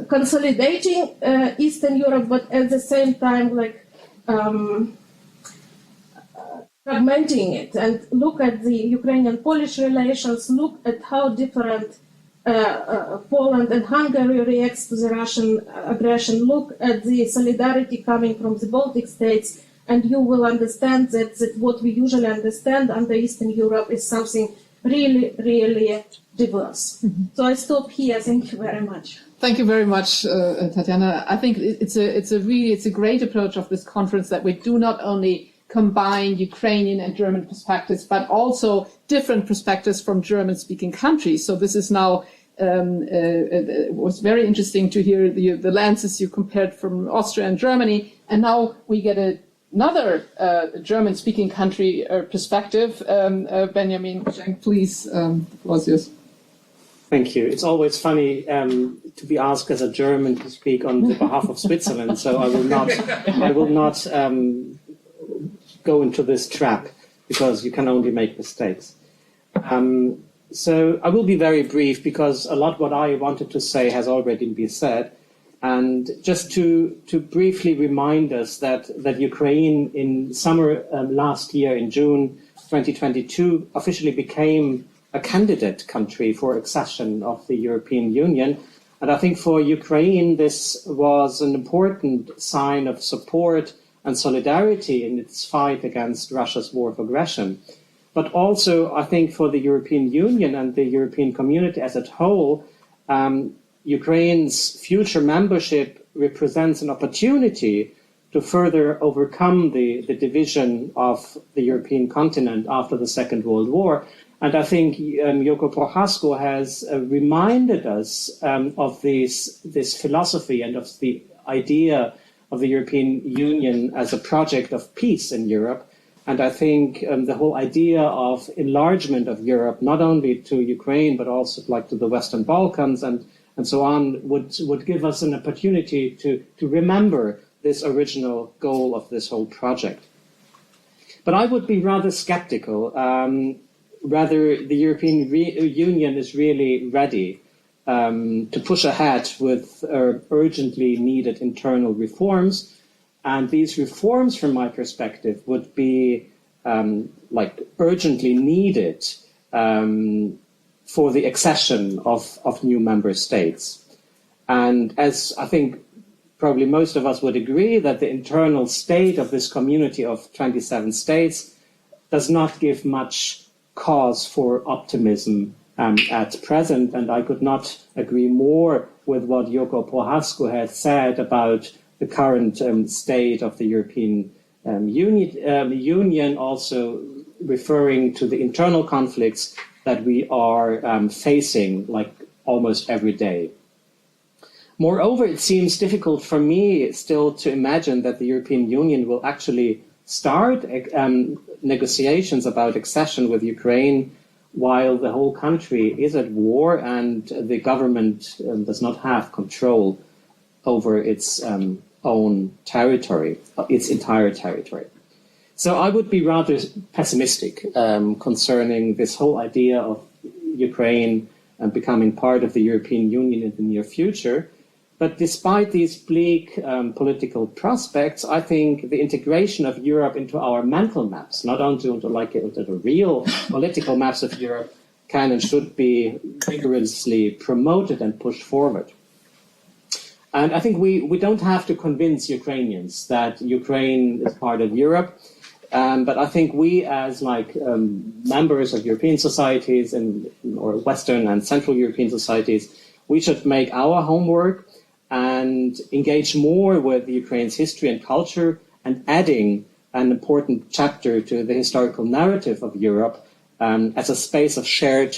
consolidating Eastern Europe, but at the same time, fragmenting it. And look at the Ukrainian-Polish relations, look at how different Poland and Hungary reacts to the Russian aggression, look at the solidarity coming from the Baltic states, and you will understand that what we usually understand under Eastern Europe is something really, really diverse. Mm-hmm. So I stop here. Thank you very much. Thank you very much, Tatiana. I think it's a great approach of this conference that we do not only combine Ukrainian and German perspectives, but also different perspectives from German-speaking countries. So this is now it was very interesting to hear the lenses you compared from Austria and Germany, and now we get another German-speaking country perspective. Benjamin Schenk, please, the floor is yours. Thank you. It's always funny to be asked as a German to speak on the behalf of Switzerland, so I will not go into this trap because you can only make mistakes. So I will be very brief because a lot what I wanted to say has already been said. And just to briefly remind us that Ukraine in summer last year, in June 2022, officially became a candidate country for accession of the European Union. And I think for Ukraine, this was an important sign of support and solidarity in its fight against Russia's war of aggression. But also, I think for the European Union and the European community as a whole, Ukraine's future membership represents an opportunity to further overcome the division of the European continent after the Second World War. And I think Jurko Prochasko has reminded us of this philosophy and of the idea of the European Union as a project of peace in Europe. And I think the whole idea of enlargement of Europe, not only to Ukraine, but also like to the Western Balkans and so on, would give us an opportunity to remember this original goal of this whole project. But I would be rather skeptical whether the European Union is really ready to push ahead with urgently needed internal reforms. And these reforms, from my perspective, would be urgently needed for the accession of new member states. And as I think probably most of us would agree that the internal state of this community of 27 states does not give much cause for optimism at present. And I could not agree more with what Jurko Prochasko has said about the current state of the European Union, also referring to the internal conflicts that we are facing like almost every day. Moreover, it seems difficult for me still to imagine that the European Union will actually start negotiations about accession with Ukraine while the whole country is at war and the government does not have control over its own territory, its entire territory. So I would be rather pessimistic concerning this whole idea of Ukraine becoming part of the European Union in the near future. But despite these bleak political prospects, I think the integration of Europe into our mental maps, not only into the real political maps of Europe, can and should be vigorously promoted and pushed forward. And I think we don't have to convince Ukrainians that Ukraine is part of Europe, but I think we as members of European societies or Western and Central European societies, we should make our homework and engage more with Ukraine's history and culture, and adding an important chapter to the historical narrative of Europe as a space of shared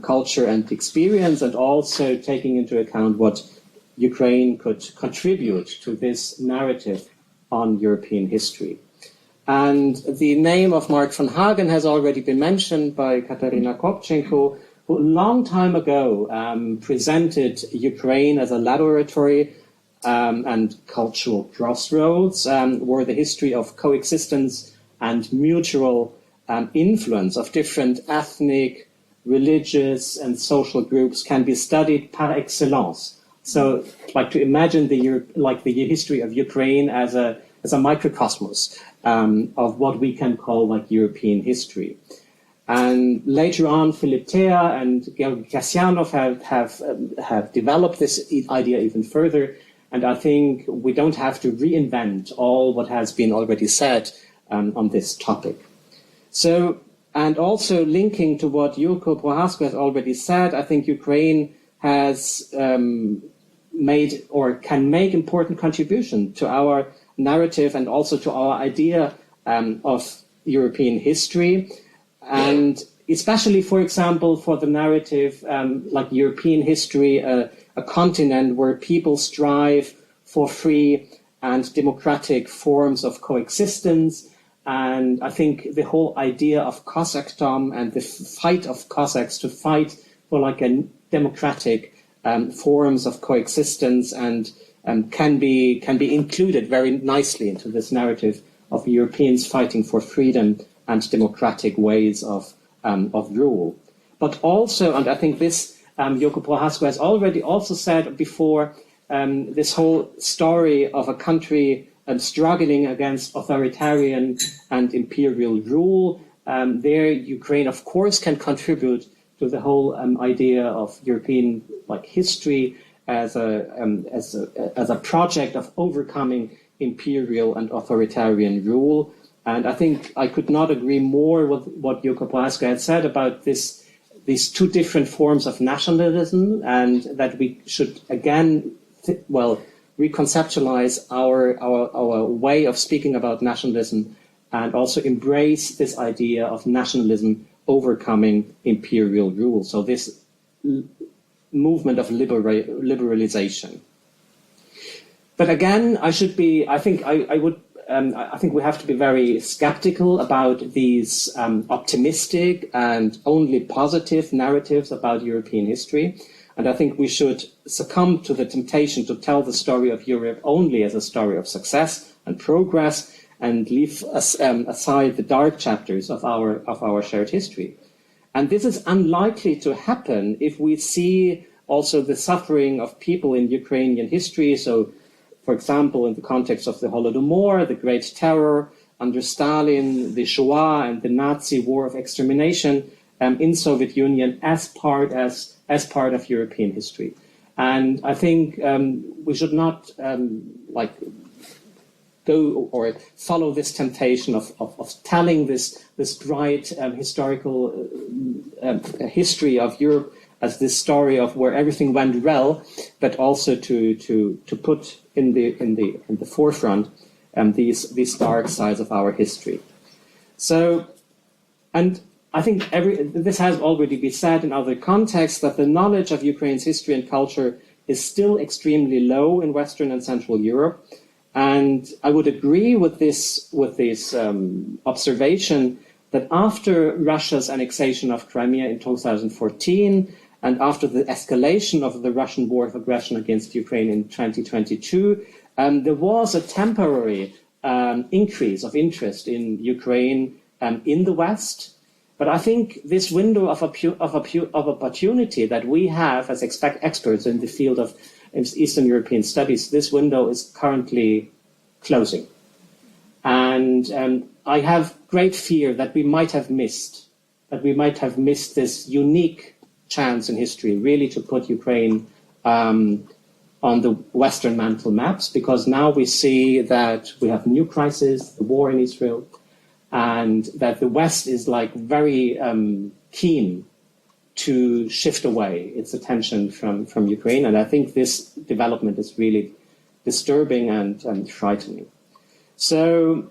culture and experience, and also taking into account what Ukraine could contribute to this narrative on European history. And the name of Mark von Hagen has already been mentioned by Kateryna Kobchenko, who a long time ago presented Ukraine as a laboratory and cultural crossroads, where the history of coexistence and mutual influence of different ethnic, religious, and social groups can be studied par excellence. So, to imagine the history of Ukraine as a microcosmos of what we can call European history. And later on, Philip Thea and Georgi Kasyanov have developed this idea even further. And I think we don't have to reinvent all what has been already said on this topic. So, and also linking to what Jurko Prochasko has already said, I think Ukraine has made or can make important contribution to our narrative and also to our idea of European history. And especially, for example, for the narrative European history, a continent where people strive for free and democratic forms of coexistence. And I think the whole idea of Cossackdom and the fight of Cossacks to fight for a democratic forms of coexistence and can be included very nicely into this narrative of Europeans fighting for freedom and democratic ways of rule. But also, and I think this Jurko Prochasko has already also said before, this whole story of a country struggling against authoritarian and imperial rule, there Ukraine, of course, can contribute to the whole idea of European history as a project of overcoming imperial and authoritarian rule. And I think I could not agree more with what Jurko Prochasko had said about these two different forms of nationalism, and that we should again, reconceptualize our way of speaking about nationalism, and also embrace this idea of nationalism overcoming imperial rule. So this movement of liberalization. But again, I think we have to be very skeptical about these optimistic and only positive narratives about European history. And I think we should succumb to the temptation to tell the story of Europe only as a story of success and progress, and leave aside the dark chapters of our shared history. And this is unlikely to happen if we see also the suffering of people in Ukrainian history. So, for example, in the context of the Holodomor, the Great Terror, under Stalin, the Shoah and the Nazi war of extermination in Soviet Union as part of European history. And I think we should not go or follow this temptation of telling this bright historical history of Europe as this story of where everything went well, but also to put in the forefront these dark sides of our history. So, and I think this has already been said in other contexts, that the knowledge of Ukraine's history and culture is still extremely low in Western and Central Europe. And I would agree with this observation that after Russia's annexation of Crimea in 2014, and after the escalation of the Russian war of aggression against Ukraine in 2022, there was a temporary increase of interest in Ukraine in the West. But I think this window of opportunity that we have as experts in the field of Eastern European studies, this window is currently closing. And I have great fear that we might have missed this unique chance in history, really to put Ukraine on the Western mantle maps, because now we see that we have new crisis, the war in Israel, and that the West is like very keen to shift away its attention from Ukraine. And I think this development is really disturbing and frightening. So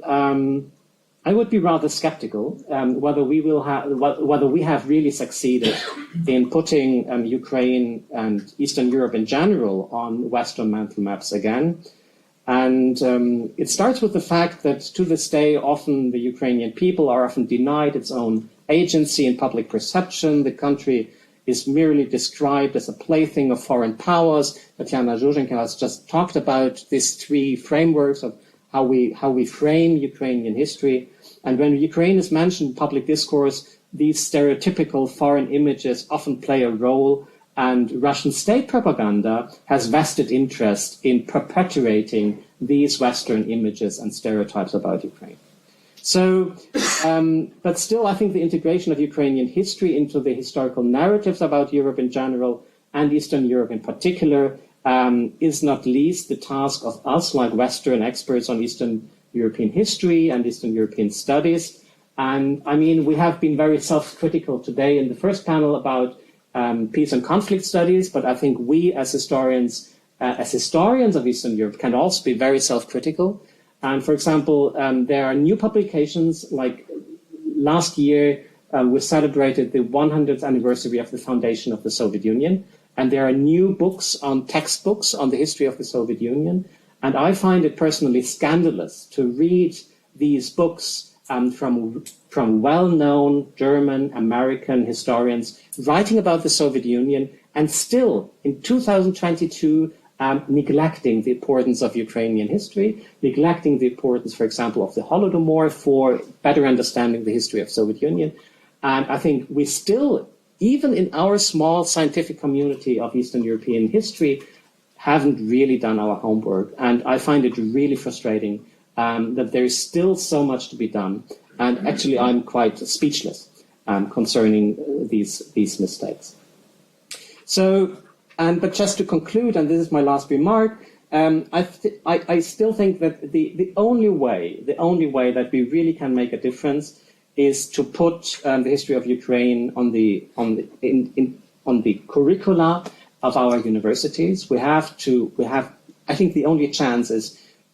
I would be rather skeptical whether we have really succeeded in putting Ukraine and Eastern Europe in general on Western mantle maps again. And it starts with the fact that to this day, often the Ukrainian people are often denied its own agency in public perception. The country is merely described as a plaything of foreign powers. Tatiana Zhurzhenko has just talked about these three frameworks of how we frame Ukrainian history. And when Ukraine is mentioned in public discourse, these stereotypical foreign images often play a role, and Russian state propaganda has vested interest in perpetuating these Western images and stereotypes about Ukraine. So, but still, I think the integration of Ukrainian history into the historical narratives about Europe in general and Eastern Europe in particular is not least the task of us, like Western experts on Eastern European history and Eastern European studies. And I mean, we have been very self-critical today in the first panel about peace and conflict studies, but I think we as historians of Eastern Europe can also be very self-critical. And for example, there are new publications, like last year we celebrated the 100th anniversary of the foundation of the Soviet Union. And there are new textbooks on the history of the Soviet Union. And I find it personally scandalous to read these books from well-known German, American historians writing about the Soviet Union, and still in 2022 neglecting the importance of Ukrainian history, neglecting the importance, for example, of the Holodomor for better understanding the history of Soviet Union. And I think we still, even in our small scientific community of Eastern European history, haven't really done our homework. And I find it really frustrating that there is still so much to be done. And actually, I'm quite speechless concerning these mistakes. So, but just to conclude, and this is my last remark, I still think that the only way that we really can make a difference is to put the history of Ukraine on the curricula of our universities. I think the only chance is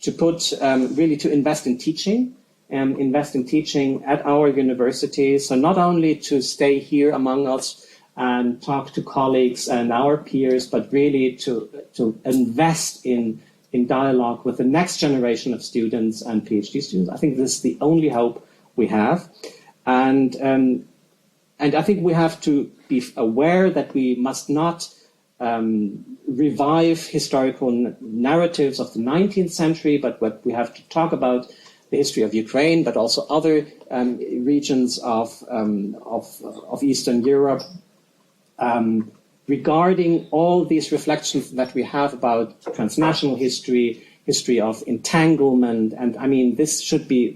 to to invest in teaching at our universities. So not only to stay here among us and talk to colleagues and our peers, but really to invest in dialogue with the next generation of students and PhD students. I think this is the only hope we have. And I think we have to be aware that we must not revive historical narratives of the 19th century, but what we have to talk about the history of Ukraine, but also other regions of Eastern Europe, regarding all these reflections that we have about transnational history of entanglement, and I mean this should be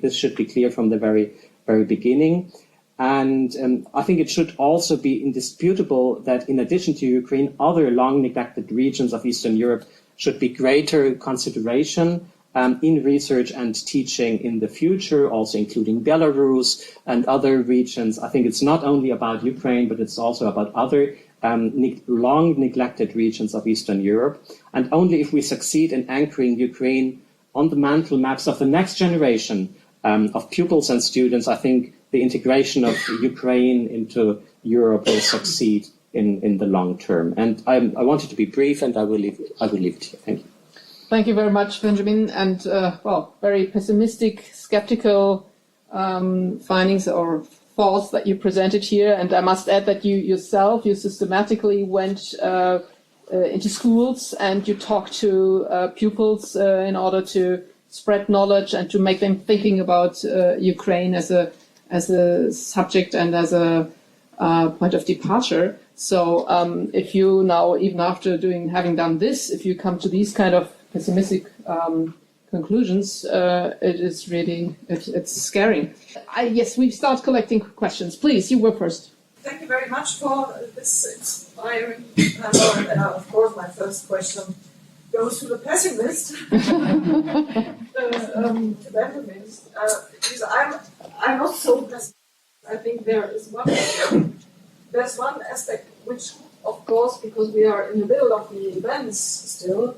clear from the very beginning. And I think it should also be indisputable that in addition to Ukraine, other long neglected regions of Eastern Europe should be greater consideration in research and teaching in the future, also including Belarus and other regions. I think it's not only about Ukraine, but it's also about other long neglected regions of Eastern Europe. And only if we succeed in anchoring Ukraine on the mantle maps of the next generation of pupils and students, I think the integration of Ukraine into Europe will succeed in the long term. And I wanted to be brief, and I will leave it here. Thank you. Thank you very much, Benjamin. And very pessimistic, skeptical findings or thoughts that you presented here. And I must add that you systematically went into schools and you talked to pupils in order to spread knowledge and to make them thinking about Ukraine as a subject and as a point of departure. So if you now, even after having done this, if you come to these kind of pessimistic conclusions, it is really, it's scary. Yes, we start collecting questions. Please, you were first. Thank you very much for this inspiring panel. And of course, my first question goes to the pessimist, to Benjamin. Because I'm not so pessimistic. I think there's one aspect which, of course, because we are in the middle of the events still,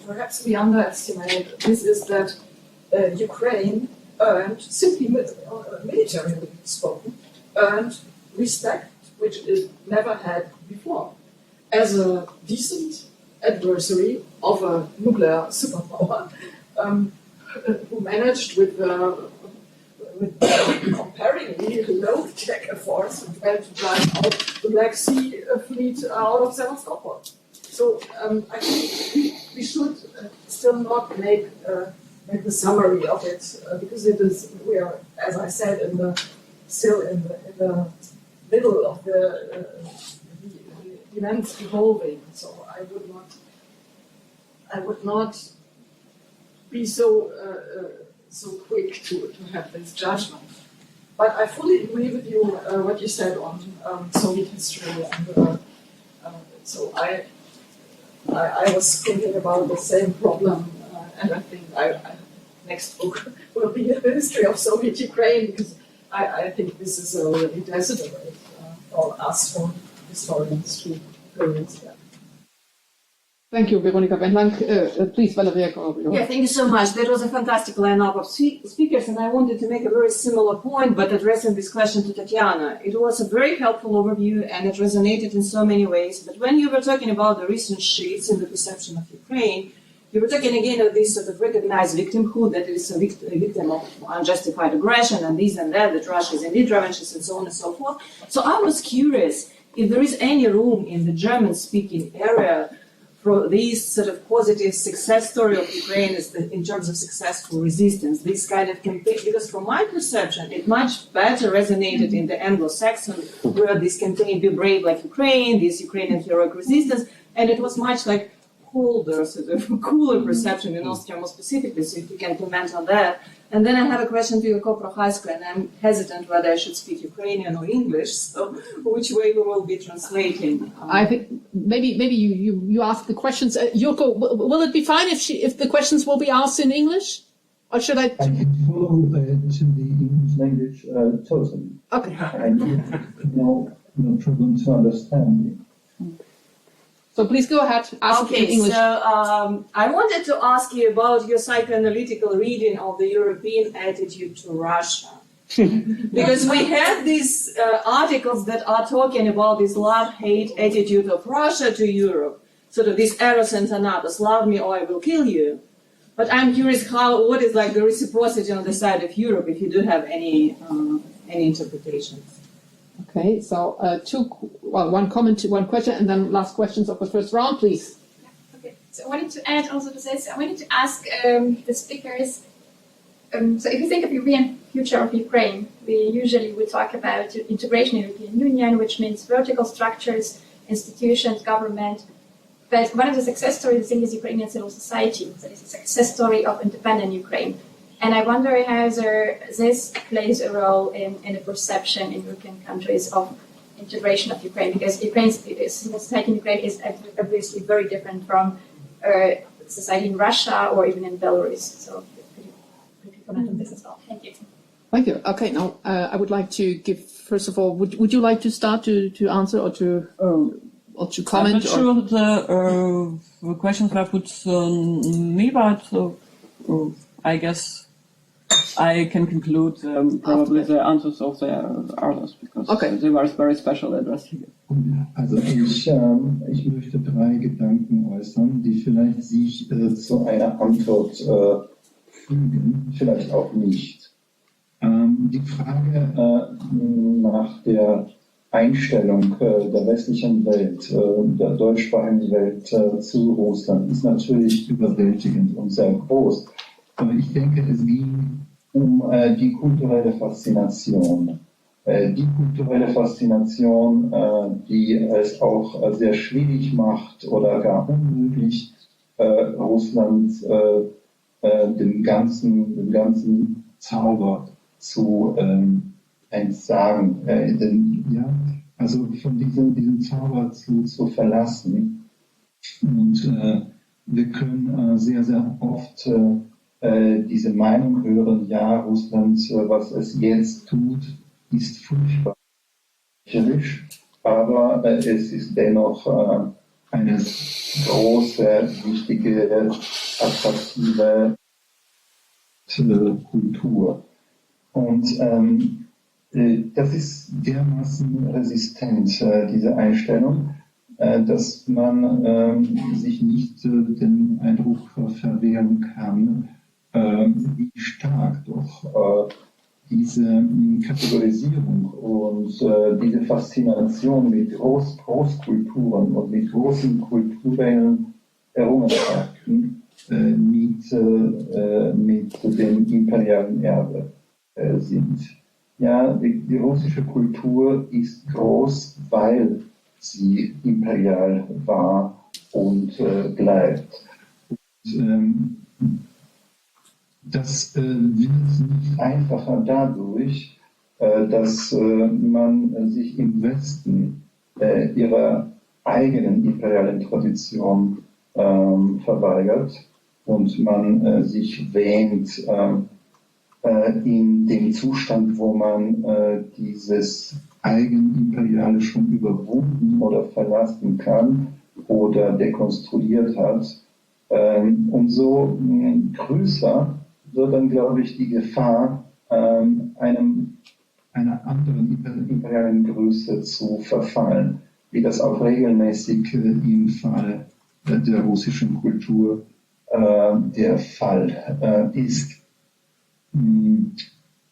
perhaps we underestimate. This is that Ukraine earned, simply militarily spoken, earned respect, which it never had before, as a decent adversary of a nuclear superpower, who managed with comparatively low-tech efforts to drive out the Black Sea fleet out of Sevastopol. So I think we should still not make the summary of it, because we are, as I said, still in the middle of the events evolving. So I would not be so quick to have this judgment. But I fully agree with you what you said on Soviet history, and so I was thinking about the same problem, and I think next book will be the history of Soviet Ukraine, because I think this is really desperate for us, for historians, to go into that. Thank you, Veronika Wendlang. Please, Valeria. Yeah, thank you so much. That was a fantastic lineup of speakers, and I wanted to make a very similar point, but addressing this question to Tatiana. It was a very helpful overview, and it resonated in so many ways. But when you were talking about the recent shifts in the perception of Ukraine, you were talking again of this sort of recognized victimhood, that it is a victim of unjustified aggression and this and that Russia is indeed revanchist and so on and so forth. So I was curious if there is any room in the German-speaking area for this sort of positive success story of Ukraine in terms of successful resistance, this kind of campaign, because from my perception, it much better resonated in the Anglo-Saxon, where this campaign, Be Brave Like Ukraine, this Ukrainian heroic resistance, and it was much like colder, sort of cooler perception in Austria more specifically, so if you can comment on that. And then I have a question to Jurko Prochasko, and I'm hesitant whether I should speak Ukrainian or English, so which way we will be translating? I think maybe you ask the questions. Jurko, will it be fine if the questions will be asked in English? Or should I... I can follow this in the English language totally. Okay. I have no problem to understand you. So please go ahead, ask in English. So I wanted to ask you about your psychoanalytical reading of the European attitude to Russia. Because we have these articles that are talking about this love-hate attitude of Russia to Europe, sort of this eros and thanatos, love me or I will kill you. But I'm curious what is like the reciprocity on the side of Europe, if you do have any interpretations. Okay, so one comment, one question, and then last questions of the first round, please. Yeah, okay. So I wanted to add also to this. I wanted to ask the speakers. So if you think of the European future of Ukraine, we usually would talk about integration in the European Union, which means vertical structures, institutions, government. But one of the success stories, I think, is Ukrainian civil society. That is a success story of independent Ukraine. And I wonder how this plays a role in the perception in European countries of integration of Ukraine, because Ukraine's civil society in Ukraine is obviously very different from society in Russia or even in Belarus. So could you comment on this as well? Thank you. Thank you. Okay, now I would like to give, first of all, would you like to start to answer or to comment? I'm not sure the questions were put on me, but I guess I can conclude probably the answers of the others, because they were very special addressed here. Also ich möchte 3 Gedanken äußern, die vielleicht sich zu einer Antwort fügen, vielleicht auch nicht. Die Frage nach der Einstellung der westlichen Welt, der deutschsprachigen Welt zu Russland ist natürlich überwältigend und sehr groß. Aber ich denke, es ging um die kulturelle Faszination die kulturelle Faszination, die es auch sehr schwierig macht oder gar unmöglich, Russland dem ganzen Zauber zu entsagen, also von diesem Zauber zu verlassen. Und wir können sehr, sehr oft diese Meinung hören, ja, Russland, was es jetzt tut, ist furchtbar, aber es ist dennoch eine große, wichtige, attraktive Kultur. Und das ist dermaßen resistent, diese Einstellung, dass man sich nicht den Eindruck verwehren kann, wie stark doch diese Kategorisierung und diese Faszination mit Großkulturen und mit großen kulturellen Errungenschaften mit dem imperialen Erbe sind. Ja, die russische Kultur ist groß, weil sie imperial war und bleibt. Und, das wird nicht einfacher dadurch, dass man sich im Westen ihrer eigenen imperialen Tradition verweigert und man sich wähnt in dem Zustand, wo man dieses Eigenimperiale schon überwunden oder verlassen kann oder dekonstruiert hat. Umso größer wird dann, glaube ich, die Gefahr, einer anderen imperialen Größe zu verfallen, wie das auch regelmäßig im Fall der russischen Kultur der Fall ist.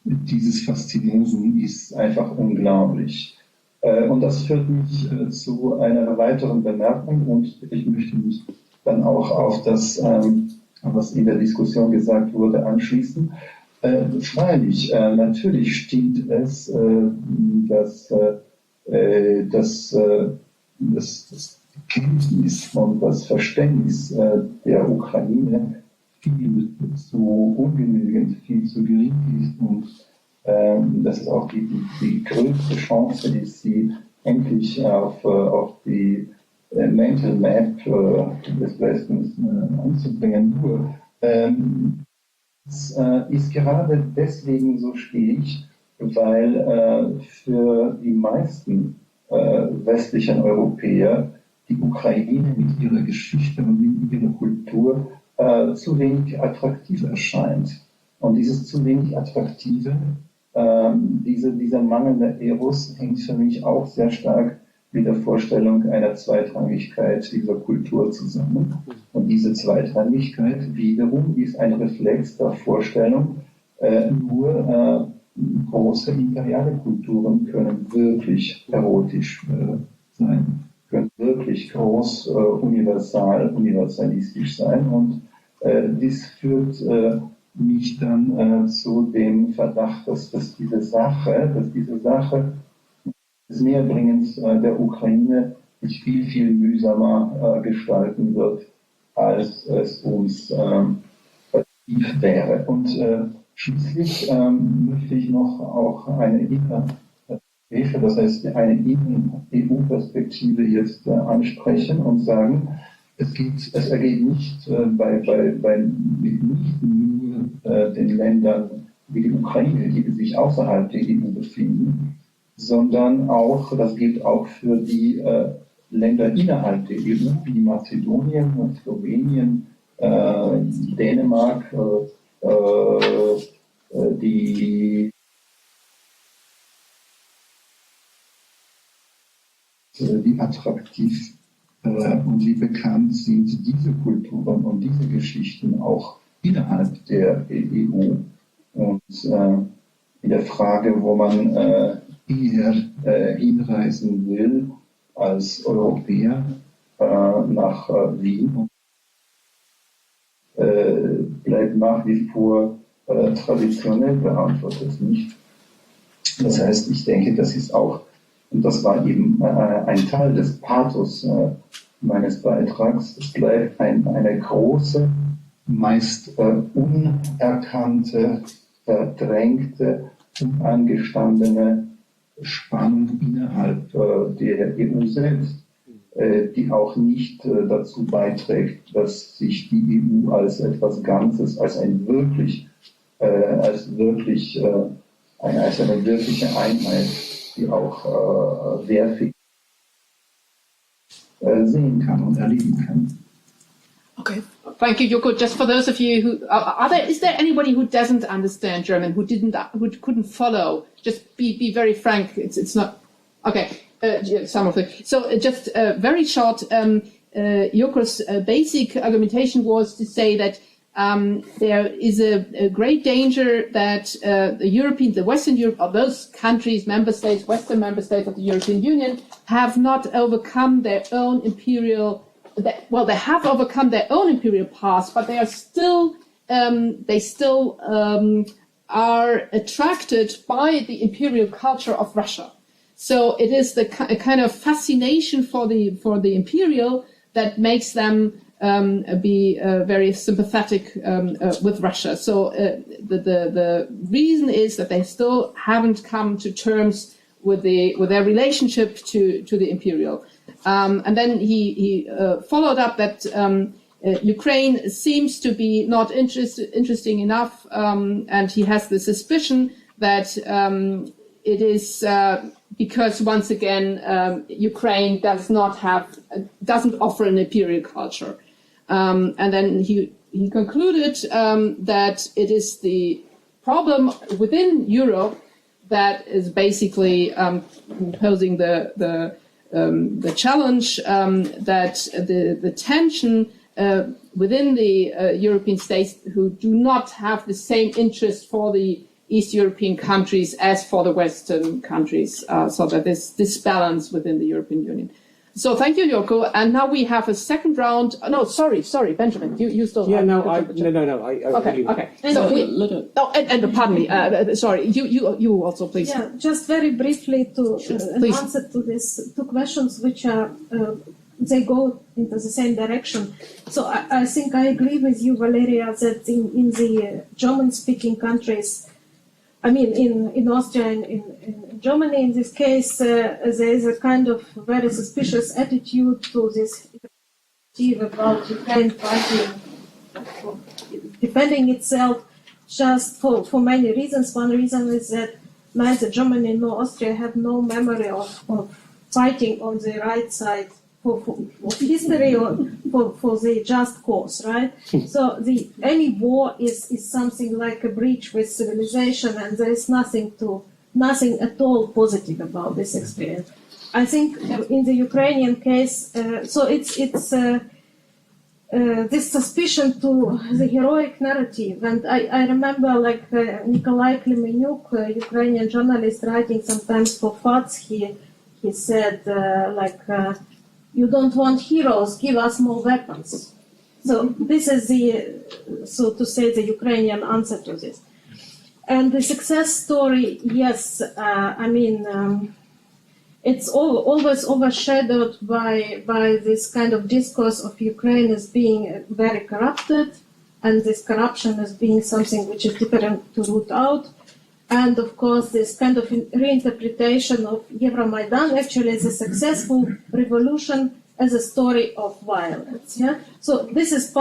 Dieses Faszinosum ist einfach unglaublich. Und das führt mich zu einer weiteren Bemerkung und ich möchte mich dann auch auf das, was in der Diskussion gesagt wurde, anschließen. Freilich, natürlich stimmt es, dass das Kenntnis und das Verständnis der Ukraine viel zu ungenügend, viel zu gering ist und das ist auch die größte Chance, die sie endlich auf die Mental Map des Westens anzubringen. Nur es ist gerade deswegen so schwierig, weil für die meisten westlichen Europäer die Ukraine mit ihrer Geschichte und mit ihrer Kultur zu wenig attraktiv erscheint. Und dieses zu wenig Attraktive, dieser mangelnde Eros hängt für mich auch sehr stark mit der Vorstellung einer Zweitrangigkeit dieser Kultur zusammen. Und diese Zweitrangigkeit wiederum ist ein Reflex der Vorstellung, nur große imperiale Kulturen können wirklich erotisch sein, können wirklich groß universalistisch sein. Und dies führt mich dann zu dem Verdacht, dass diese Sache des Näherbringens der Ukraine sich viel, viel mühsamer gestalten wird, als es uns lieb wäre. Und schließlich möchte ich noch auch eine innereuropäische, das heißt eine EU-Perspektive jetzt ansprechen und sagen, es ergeht nicht nicht nur den Ländern wie die Ukraine, die sich außerhalb der EU befinden, sondern auch, das gilt auch für die Länder innerhalb der EU, wie Mazedonien und Slowenien, Dänemark, die attraktiv und wie bekannt sind diese Kulturen und diese Geschichten auch innerhalb der EU. Und in der Frage, wo man eher hinreisen will als Europäer nach Wien, bleibt nach wie vor traditionell beantwortet, nicht? Das heißt, ich denke, das ist auch, und das war eben ein Teil des Pathos meines Beitrags, es bleibt eine große, meist unerkannte, verdrängte, unangestandene Spannung innerhalb der EU selbst, die auch nicht dazu beiträgt, dass sich die EU als etwas Ganzes, als eine wirkliche Einheit, die auch wehrfähig sehen kann und erleben kann. Okay, thank you, Jurko. Just for those of you who is there anybody who doesn't understand German, who couldn't follow? Just be very frank. It's not okay. Some of it. So just very short. Jurko's basic argumentation was to say that there is a great danger that the Western Europe, or those countries, member states, Western member states of the European Union, have not overcome their own imperial. They have overcome their own imperial past, but they are still are attracted by the imperial culture of Russia. So it is a kind of fascination for the imperial that makes them be very sympathetic with Russia. So the reason is that they still haven't come to terms with their relationship to the imperial. And then he followed up that Ukraine seems to be not interesting enough, and he has the suspicion that it is because once again Ukraine doesn't offer an imperial culture, and then he concluded that it is the problem within Europe that is basically posing the challenge, that the tension within the European states who do not have the same interest for the East European countries as for the Western countries, so that there's this balance within the European Union. So thank you, Jurko. And now we have a second round. No, sorry, Benjamin, you still. Yeah, have no. Okay. So pardon me. Sorry, you also, please. Yeah, just very briefly to answer to these two questions, which are they go into the same direction. So I think I agree with you, Valeria, that in the German-speaking countries, I mean, in Austria and in Germany, in this case, there is a kind of very suspicious attitude to this about Ukraine fighting, defending itself, just for many reasons. One reason is that neither Germany nor Austria have no memory of fighting on the right side for history or for the just cause, right? So any war is something like a breach with civilization, and there is nothing at all positive about this experience. I think in the Ukrainian case, so it's this suspicion to the heroic narrative, and I remember like Nikolai Klemenuk, a Ukrainian journalist, writing sometimes for FATS, he said you don't want heroes, give us more weapons. So this is so to say, the Ukrainian answer to this. And the success story, yes, it's always overshadowed by this kind of discourse of Ukraine as being very corrupted, and this corruption as being something which is difficult to root out. And of course, this kind of reinterpretation of Euromaidan actually as a successful revolution as a story of violence. Yeah. So this is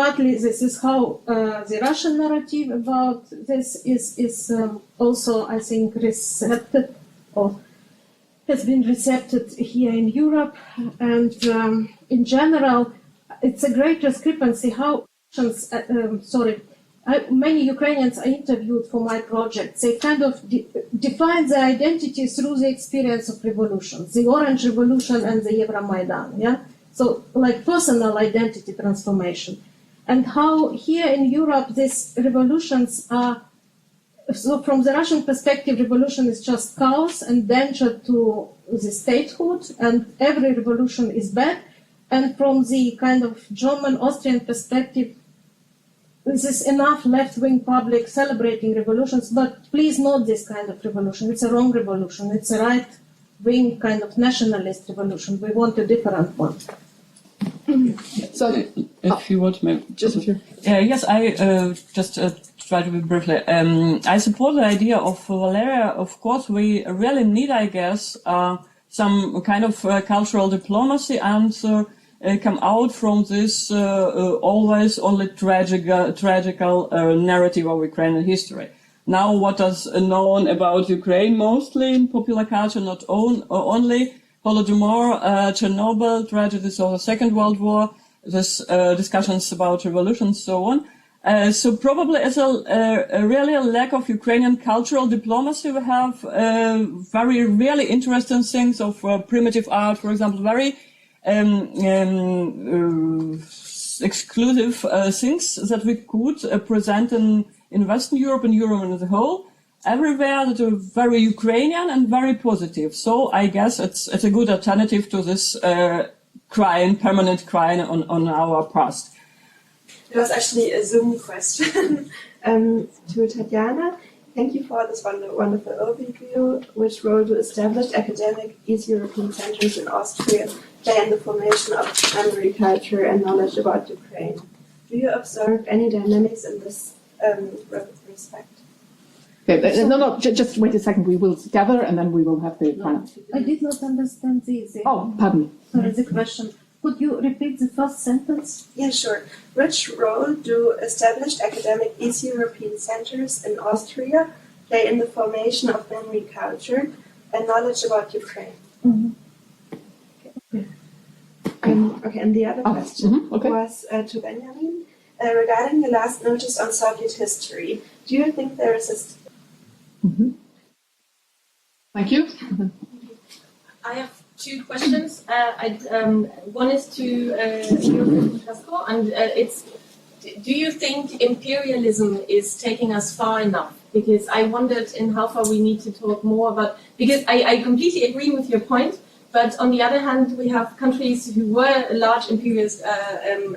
how the Russian narrative about this is also, I think, recepted or has been recepted here in Europe. And in general, it's a great discrepancy how many Ukrainians I interviewed for my project, they kind of define their identity through the experience of revolutions, the Orange Revolution and the Euromaidan, yeah? So like personal identity transformation. And how here in Europe these revolutions are, so from the Russian perspective, revolution is just chaos and danger to the statehood, and every revolution is bad. And from the kind of German-Austrian perspective, this is enough left-wing public celebrating revolutions, but please not this kind of revolution. It's a wrong revolution. It's a right-wing kind of nationalist revolution. We want a different one. So, if you want, maybe. just if you. Yes, I just try to be briefly. I support the idea of Valeria. Of course, we really need, I guess, some kind of cultural diplomacy and come out from this always only tragical narrative of Ukrainian history. Now, what is known about Ukraine mostly in popular culture, not only Holodomor, Chernobyl, tragedies of the Second World War, this discussions about revolution, and so on. So probably as really a lack of Ukrainian cultural diplomacy. We have very really interesting things of primitive art, for example, very exclusive things that we could present in Western Europe and Europe as a whole, everywhere that are very Ukrainian and very positive. So I guess it's a good alternative to this permanent crying on our past. It was actually a Zoom question to Tatiana. Thank you for this wonderful overview. Which role do established academic East European centers in Austria play in the formation of memory, culture, and knowledge about Ukraine? Do you observe any dynamics in this respect? Okay, no, just wait a second. We will gather and then we will have the final. I did not understand the Oh, pardon me. Sorry, the question. Could you repeat the first sentence? Yeah, sure. Which role do established academic East European centers in Austria play in the formation of memory, culture, and knowledge about Ukraine? Mm-hmm. Okay, and the other question was to Benjamin. Regarding the last notice on Soviet history, do you think there is a... Thank you. I have two questions. One is to Jurko Prochasko, and it's: do you think imperialism is taking us far enough? Because I wondered in how far we need to talk more about. Because I completely agree with your point, but on the other hand, we have countries who were large imperialist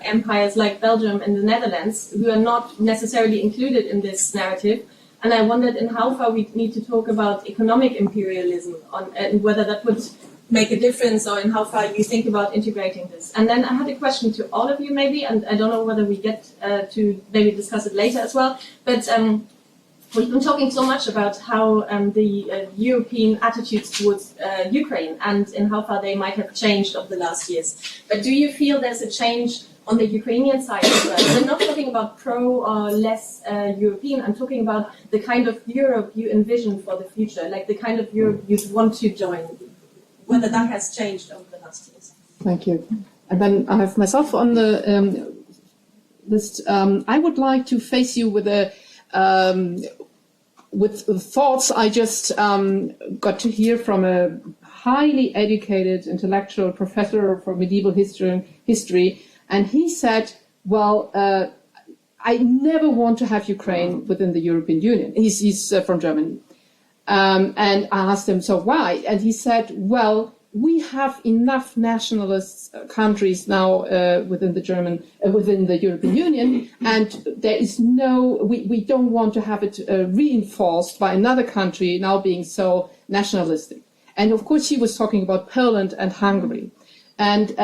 empires like Belgium and the Netherlands who are not necessarily included in this narrative. And I wondered in how far we need to talk about economic imperialism and whether that would make a difference, or in how far you think about integrating this. And then I had a question to all of you maybe, and I don't know whether we get to maybe discuss it later as well, but we've been talking so much about how the European attitudes towards Ukraine and in how far they might have changed over the last years. But do you feel there's a change on the Ukrainian side as well? I'm not talking about pro or less European, I'm talking about the kind of Europe you envision for the future, like the kind of Europe you'd want to join, whether that has changed over the last years. Thank you. And then I have myself on the list. I would like to face you with thoughts I just got to hear from a highly educated intellectual professor for medieval history, and he said, well, I never want to have Ukraine within the European Union. He's from Germany. And I asked him, so why? And he said, well, we have enough nationalist countries now within the European Union, and there is we don't want to have it reinforced by another country now being so nationalistic. And of course, he was talking about Poland and Hungary. And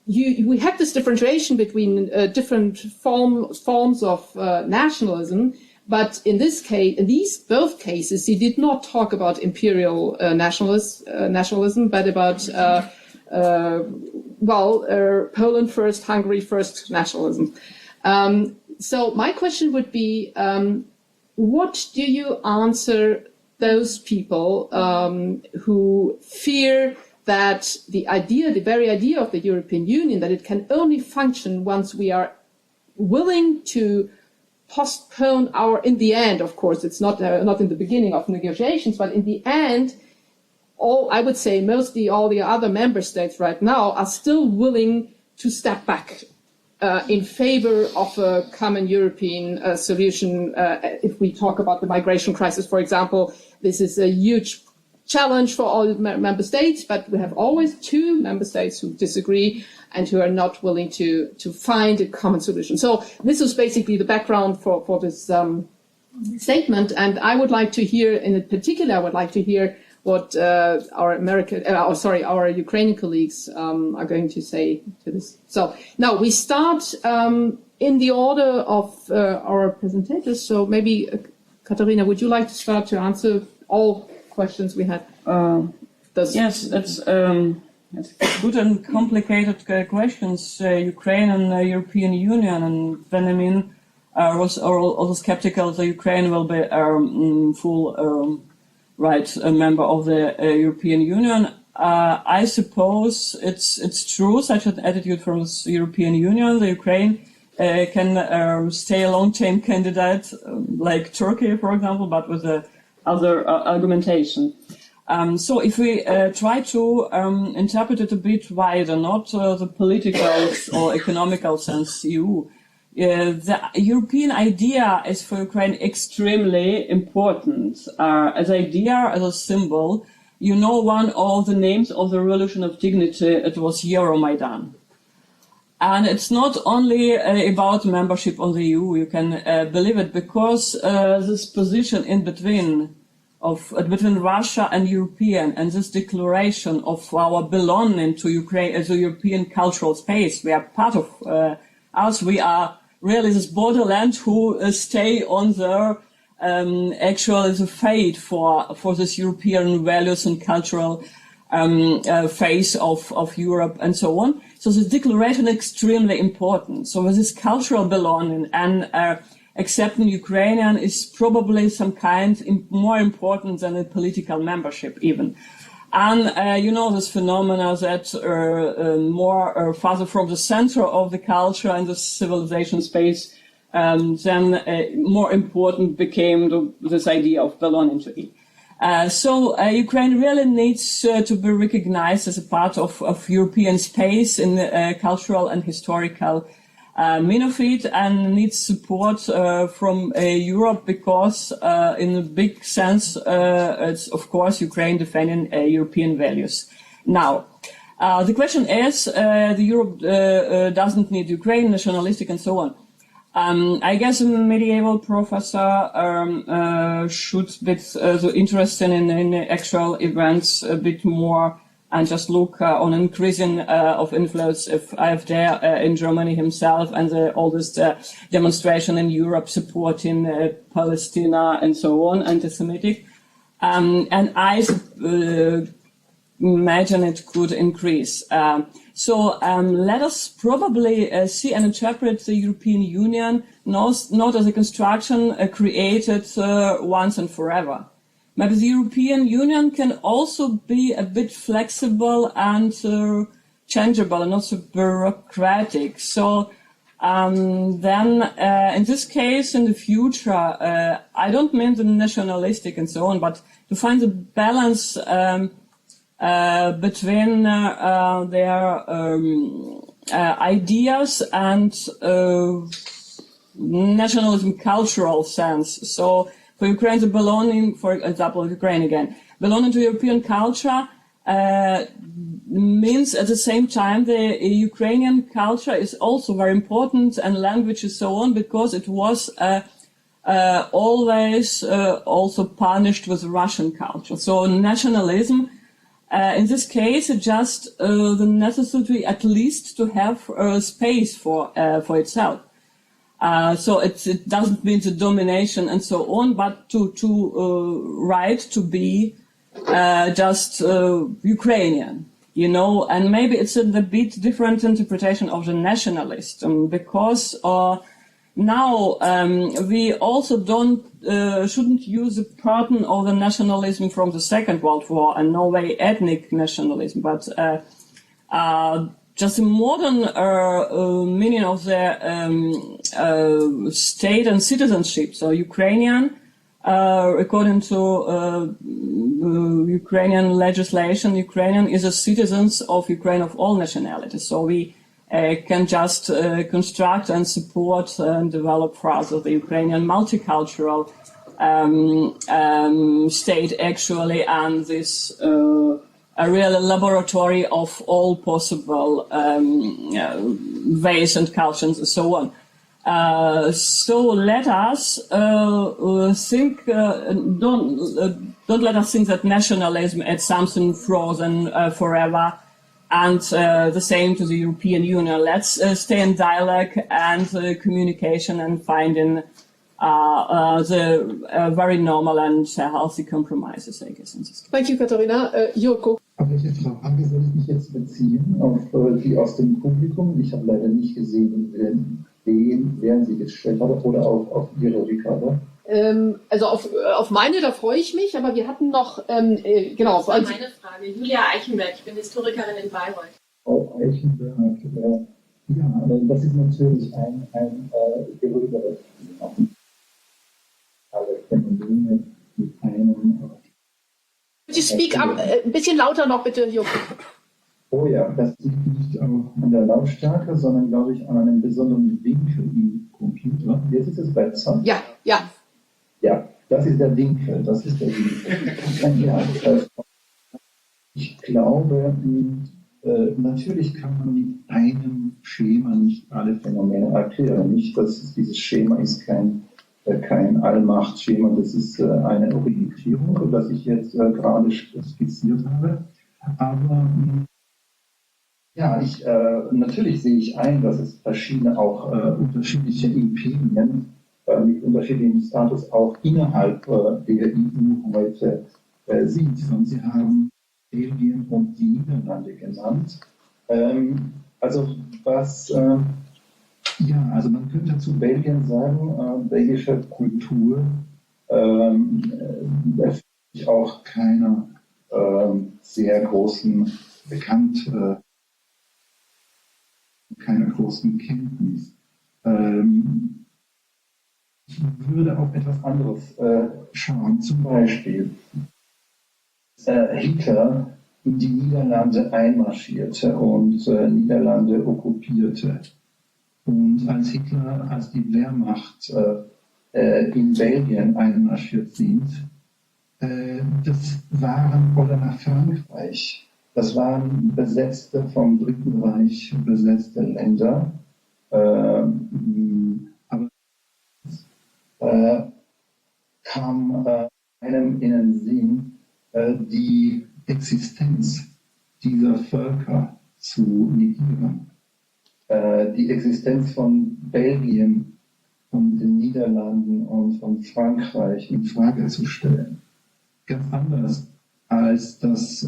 we had this differentiation between different forms of nationalism. But in this case, in both cases, he did not talk about imperial nationalism, but about Poland first, Hungary first nationalism. So my question would be, what do you answer those people who fear that the very idea of the European Union, that it can only function once we are willing to postpone in the end, of course, it's not in the beginning of negotiations, but in the end, I would say mostly all the other member states right now are still willing to step back in favor of a common European solution. If we talk about the migration crisis, for example, this is a huge challenge for all member states, but we have always two member states who disagree and who are not willing to find a common solution. So this was basically the background for this statement, and I would like to hear, in particular, I would like to hear what our Ukrainian colleagues are going to say to this. So now we start in the order of our presentators. So maybe, Kateryna, would you like to start to answer all questions we had? Yes, it's good and complicated questions. Ukraine and the European Union, and Benjamin was also skeptical that Ukraine will be full a member of the European Union. I suppose it's true, such an attitude from the European Union. The Ukraine can stay a long-term candidate, like Turkey, for example, but with the other argumentation. So if we try to interpret it a bit wider, not the political or economical sense, the European idea is for Ukraine extremely important. As idea, as a symbol, one of the names of the Revolution of Dignity, it was Euromaidan. And it's not only about membership of the EU, you can believe it, because this position in between Russia and European, and this declaration of our belonging to Ukraine as a European cultural space, we are part of us, we are really this borderland who stay on the the fate for this European values and cultural face of Europe and so on. So this declaration is extremely important. So this cultural belonging and accepting Ukrainian is probably some kind more important than a political membership even. And this phenomena that more farther from the center of the culture and the civilization space, then more important became this idea of belonging to it. So Ukraine really needs to be recognized as a part of European space in the cultural and historical benefit, and needs support from Europe, because in a big sense it's of course Ukraine defending European values. Now the question is, Europe doesn't need Ukraine, nationalistic and so on. I guess a medieval professor should be interested in actual events a bit more, and just look on increasing of influence of AfD in Germany himself, and all this demonstration in Europe supporting Palestine and so on, anti-Semitic. And I imagine it could increase. So let us probably see and interpret the European Union not as a construction created once and forever. Maybe the European Union can also be a bit flexible and changeable and not so bureaucratic. So then in this case, in the future, I don't mean the nationalistic and so on, but to find the balance between their ideas and nationalism cultural sense. So for Ukraine, the belonging, for example, Ukraine again, belonging to European culture means at the same time the Ukrainian culture is also very important, and language and so on, because it was always also punished with Russian culture. So nationalism, in this case, just the necessity at least to have space for itself. So it doesn't mean the domination and so on, but to right to be just Ukrainian, and maybe it's a bit different interpretation of the nationalist, because now we also shouldn't use the pattern of the nationalism from the Second World War, and no way ethnic nationalism, but just a modern meaning of the state and citizenship. So Ukrainian, according to Ukrainian legislation, Ukrainian is a citizens of Ukraine of all nationalities. So we can just construct and support and develop further the Ukrainian multicultural state actually, and this a real laboratory of all possible ways and cultures and so on. So let us think. Don't let us think that nationalism is something frozen forever, and the same to the European Union. Let's stay in dialogue and communication and finding the very normal and healthy compromises, I guess. Thank you, Kateryna. Jurko. Auf welche Frage soll ich mich jetzt beziehen? Auf die aus dem Publikum? Ich habe leider nicht gesehen, wer sie gestellt hat, oder auf Ihre, Ricarda? Also auf meine, da freue ich mich, aber wir hatten noch, genau. Das war meine Frage. Julia Eichenberg, ich bin Historikerin in Bayreuth. Frau Eichenberg, ja, das ist natürlich ein größeres alle Phänomene mit einem. Could you speak up? Ein bisschen lauter noch, bitte, Jurko. Oh ja, das liegt nicht an der Lautstärke, sondern, glaube ich, an einem besonderen Winkel im Computer. Jetzt ist es besser. Ja, ja. Ja, das ist der Winkel. Ja, ich glaube, natürlich kann man mit einem Schema nicht alle Phänomene erklären. Nicht, dass dieses Schema ist kein Allmachtschema, das ist eine Orientierung, das ich jetzt gerade skizziert habe. Aber ja, natürlich sehe ich ein, dass es unterschiedliche Imperien mit unterschiedlichem Status auch innerhalb der EU heute sind. Und Sie haben Belgien und die Niederlande genannt. Also man könnte zu Belgien sagen, belgische Kultur erfüllt sich auch keiner sehr großen keiner großen Kenntnis. Ich würde auf etwas anderes schauen, zum Beispiel Hitler in die Niederlande einmarschierte und Niederlande okkupierte. Und als Hitler, als die Wehrmacht in Belgien einmarschiert sind, oder nach Frankreich, das waren vom Dritten Reich besetzte Länder, aber kam einem in den Sinn, die Existenz dieser Völker zu negieren. Die Existenz von Belgien, von den Niederlanden und von Frankreich in Frage zu stellen. Ganz anders als das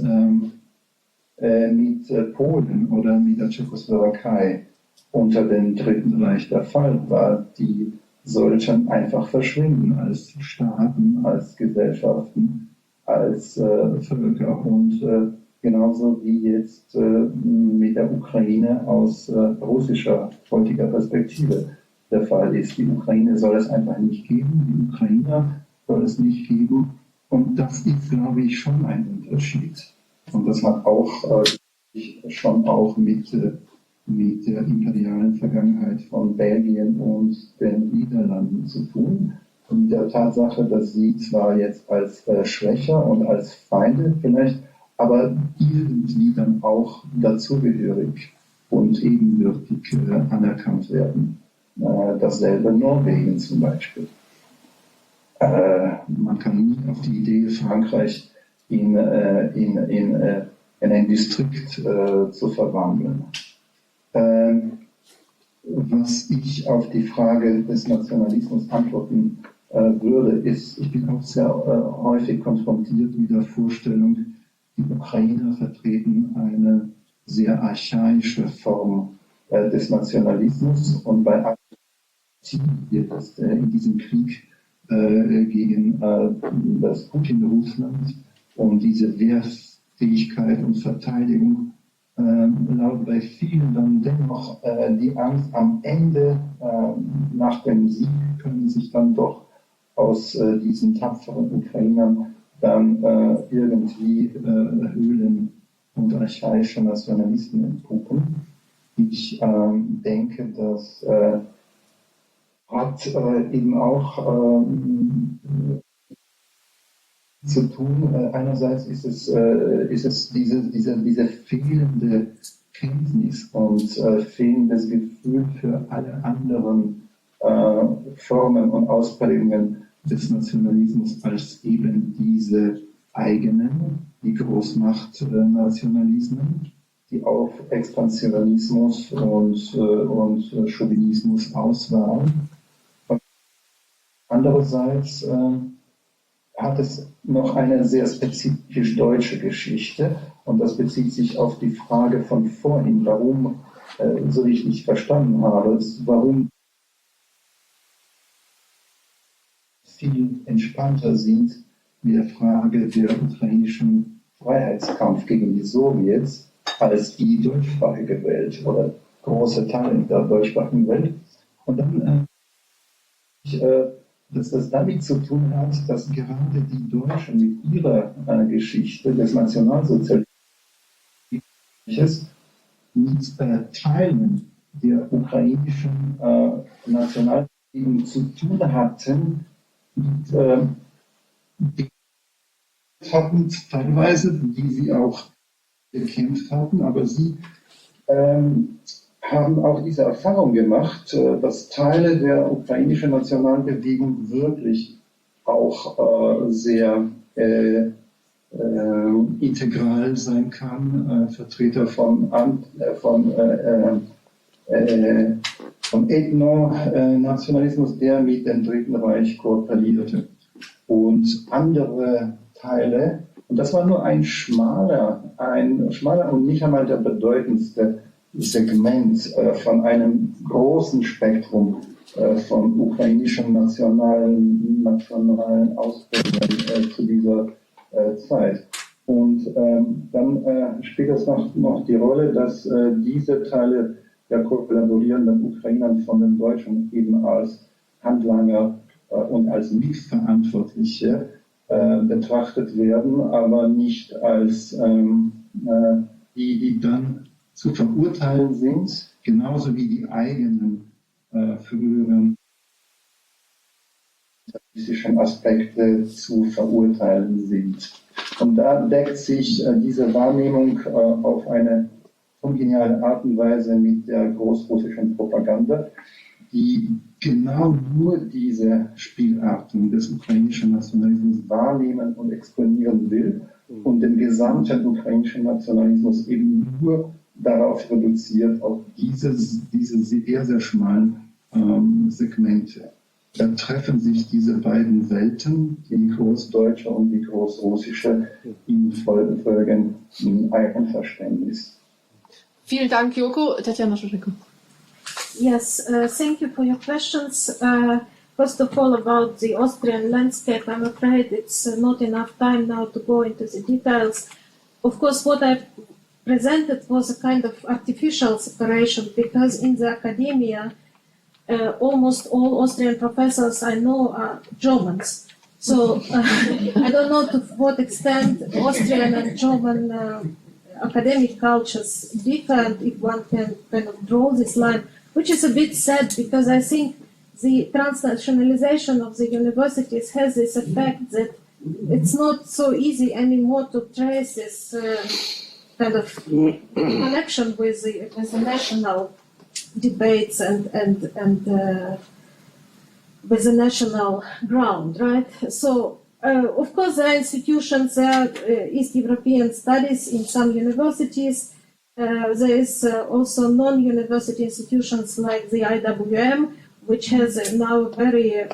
mit Polen oder mit der Tschechoslowakei unter dem Dritten Reich der Fall war. Die sollten einfach verschwinden als Staaten, als Gesellschaften, als Völker und genauso wie jetzt mit der Ukraine aus russischer heutiger Perspektive der Fall ist. Die Ukraine soll es einfach nicht geben, die Ukrainer soll es nicht geben. Und das ist, glaube ich, schon ein Unterschied. Und das hat auch schon auch mit der imperialen Vergangenheit von Belgien und den Niederlanden zu tun. Und mit der Tatsache, dass sie zwar jetzt als schwächer und als Feinde vielleicht, aber irgendwie dann auch dazugehörig und ebenbürtig anerkannt werden. Dasselbe Norwegen zum Beispiel. Man kann nie auf die Idee, Frankreich in ein Distrikt zu verwandeln. Was ich auf die Frage des Nationalismus antworten würde, ist, ich bin auch sehr häufig konfrontiert mit der Vorstellung, die Ukrainer vertreten eine sehr archaische Form des Nationalismus und bei allen wird das in diesem Krieg gegen das Putin-Russland und diese Wehrfähigkeit und Verteidigung lautet bei vielen dann dennoch die Angst, am Ende nach dem Sieg können sich dann doch aus diesen tapferen Ukrainern dann irgendwie Höhlen und archaische Nationalisten entpuppen. Ich denke, das hat eben auch zu tun. Einerseits ist es diese fehlende Kenntnis und fehlendes Gefühl für alle anderen Formen und Ausprägungen des Nationalismus als eben diese eigenen, die Großmachtnationalismen, die auf Expansionismus und Chauvinismus aus waren. Andererseits hat es noch eine sehr spezifisch deutsche Geschichte und das bezieht sich auf die Frage von vorhin, warum, so wie ich nicht verstanden habe, warum viel entspannter sind mit der Frage der ukrainischen Freiheitskampf gegen die Sowjets als die deutschsprachige Welt oder große Teile der deutschsprachigen Welt. Und dann, dass das damit zu tun hat, dass gerade die Deutschen mit ihrer Geschichte des Nationalsozialismus mit Teilen der ukrainischen Nationalbewegung zu tun hatten, hatten teilweise, die sie auch bekämpft hatten, aber sie haben auch diese Erfahrung gemacht, dass Teile der ukrainischen Nationalbewegung wirklich auch sehr integral sein kann, Vertreter von Ethno-Nationalismus, der mit dem Dritten Reich kooperierte. Und andere Teile, und das war nur ein schmaler und nicht einmal der bedeutendste Segment von einem großen Spektrum von ukrainischen nationalen Ausprägungen zu dieser Zeit. Und dann spielt es noch die Rolle, dass diese Teile der kollaborierenden Ukrainern von den Deutschen eben als Handlanger und als Mitverantwortliche betrachtet werden, aber nicht als die dann zu verurteilen sind, genauso wie die eigenen früheren Aspekte zu verurteilen sind. Und da deckt sich diese Wahrnehmung auf eine ungeniale Art und Weise mit der großrussischen Propaganda, die genau nur diese Spielarten des ukrainischen Nationalismus wahrnehmen und exponieren will und den gesamten ukrainischen Nationalismus eben nur darauf reduziert, auf diese sehr, sehr schmalen Segmente. Da treffen sich diese beiden Welten, die großdeutsche und die großrussische, in Folgen in Einverständnis. Vielen Dank, Jurko. Tatiana Zhurzhenko. Yes, thank you for your questions. First of all, about the Austrian landscape, I'm afraid it's not enough time now to go into the details. Of course, what I've presented was a kind of artificial separation because in the academia, almost all Austrian professors I know are Germans. So I don't know to what extent Austrian and German academic cultures differ, if one can kind of draw this line, which is a bit sad because I think the transnationalization of the universities has this effect that it's not so easy anymore to trace this kind of connection with the national debates and with the national ground, right? So, of course, there are institutions, there are East European studies in some universities. There is also non-university institutions like the IWM, which has now a very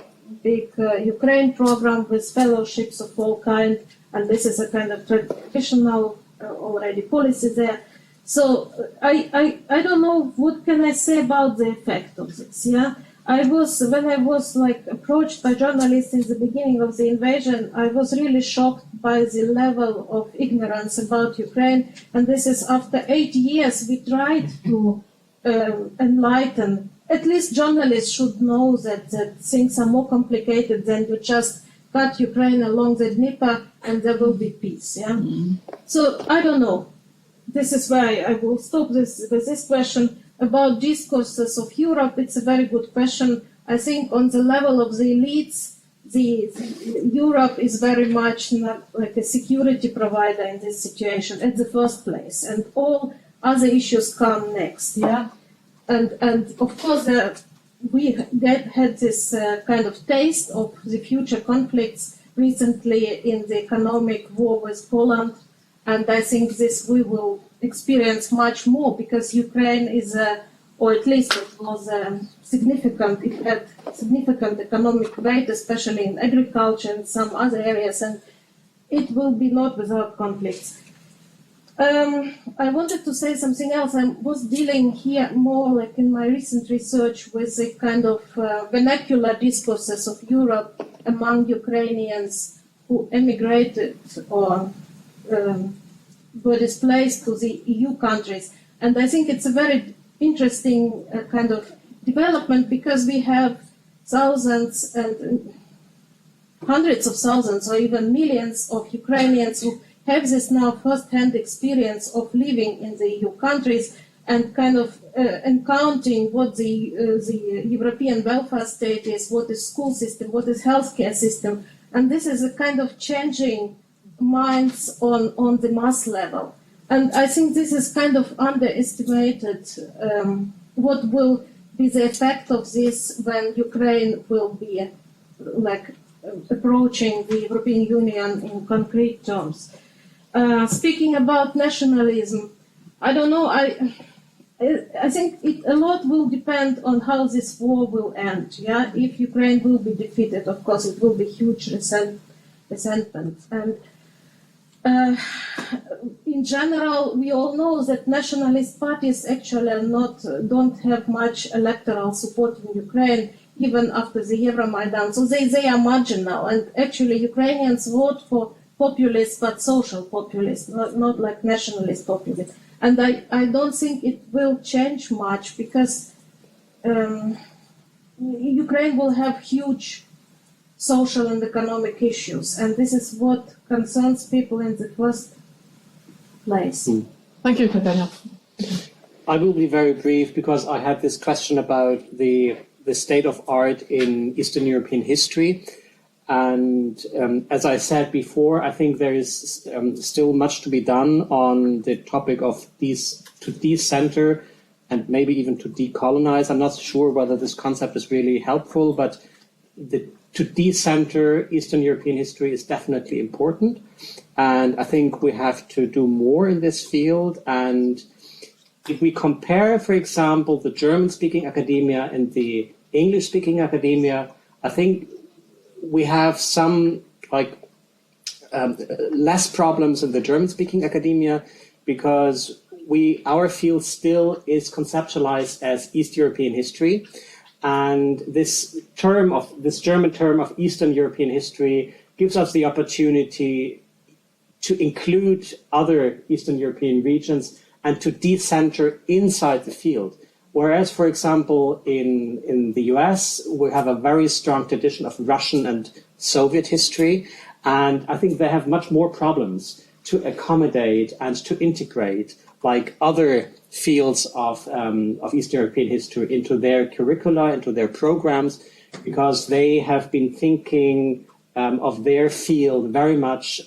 big Ukraine program with fellowships of all kinds, and this is a kind of traditional already policy there. So I don't know what can I say about the effect of this. Yeah, when I was like approached by journalists in the beginning of the invasion, I was really shocked by the level of ignorance about Ukraine. And this is after 8 years we tried to enlighten. At least journalists should know that things are more complicated than you just cut Ukraine along the Dnieper and there will be peace. Yeah. So I don't know. This is why I will stop with this question about discourses of Europe. It's a very good question. I think on the level of the elites, Europe is very much not like a security provider in this situation at the first place, and all other issues come next. Yeah, and of course we had this kind of taste of the future conflicts recently in the economic war with Poland, and I think this we will experience much more because Ukraine is or at least it was significant. It had significant economic weight, especially in agriculture and some other areas, and it will be not without conflicts. I wanted to say something else. I was dealing here more like in my recent research with the kind of vernacular discourses of Europe among Ukrainians who emigrated or were displaced to the EU countries. And I think it's a very interesting kind of development because we have thousands and hundreds of thousands or even millions of Ukrainians who have this now first-hand experience of living in the EU countries and kind of encountering what the European welfare state is, what is school system, what is healthcare system. And this is a kind of changing minds on the mass level. And I think this is kind of underestimated what will be the effect of this when Ukraine will be approaching the European Union in concrete terms. Speaking about nationalism, I don't know, I think a lot will depend on how this war will end. Yeah, if Ukraine will be defeated, of course, it will be huge resentment. And in general, we all know that nationalist parties actually don't have much electoral support in Ukraine, even after the Euromaidan. So they are marginal, and actually Ukrainians vote for populists, but social populists, not like nationalist populists. And I don't think it will change much because Ukraine will have huge social and economic issues, and this is what concerns people in the first place. Thank you, Kateryna. I will be very brief because I had this question about the state of art in Eastern European history. And as I said before, I think there is still much to be done on the topic of to decenter and maybe even to decolonize. I'm not sure whether this concept is really helpful, but to decenter Eastern European history is definitely important. And I think we have to do more in this field. And if we compare, for example, the German-speaking academia and the English-speaking academia, I think we have some less problems in the German-speaking academia because our field still is conceptualized as East European history. And this German term of Eastern European history gives us the opportunity to include other Eastern European regions and to decenter inside the field. Whereas, for example, in the US, we have a very strong tradition of Russian and Soviet history, and I think they have much more problems to accommodate and to integrate like other fields of Eastern European history into their curricula, into their programs, because they have been thinking of their field very much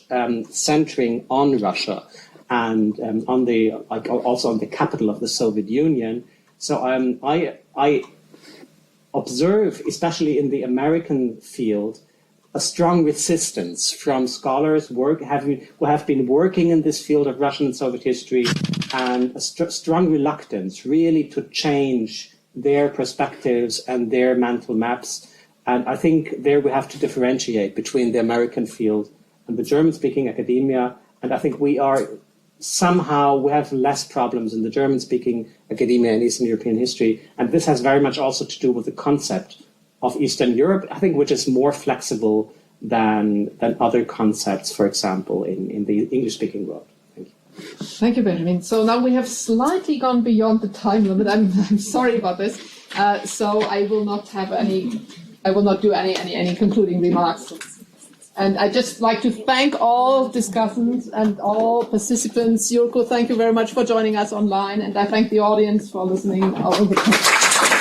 centering on Russia and also on the capital of the Soviet Union. So I observe, especially in the American field, a strong resistance from scholars who have been working in this field of Russian and Soviet history, and a strong reluctance really to change their perspectives and their mental maps. And I think there we have to differentiate between the American field and the German-speaking academia. And I think we have less problems in the German-speaking academia and Eastern European history. And this has very much also to do with the concept of Eastern Europe, I think, which is more flexible than other concepts, for example, in the English-speaking world. Thank you. Thank you, Benjamin. So now we have slightly gone beyond the time limit. I'm sorry about this. So I will not do any concluding remarks. And I'd just like to thank all discussants and all participants. Jurko, thank you very much for joining us online. And I thank the audience for listening all over the time.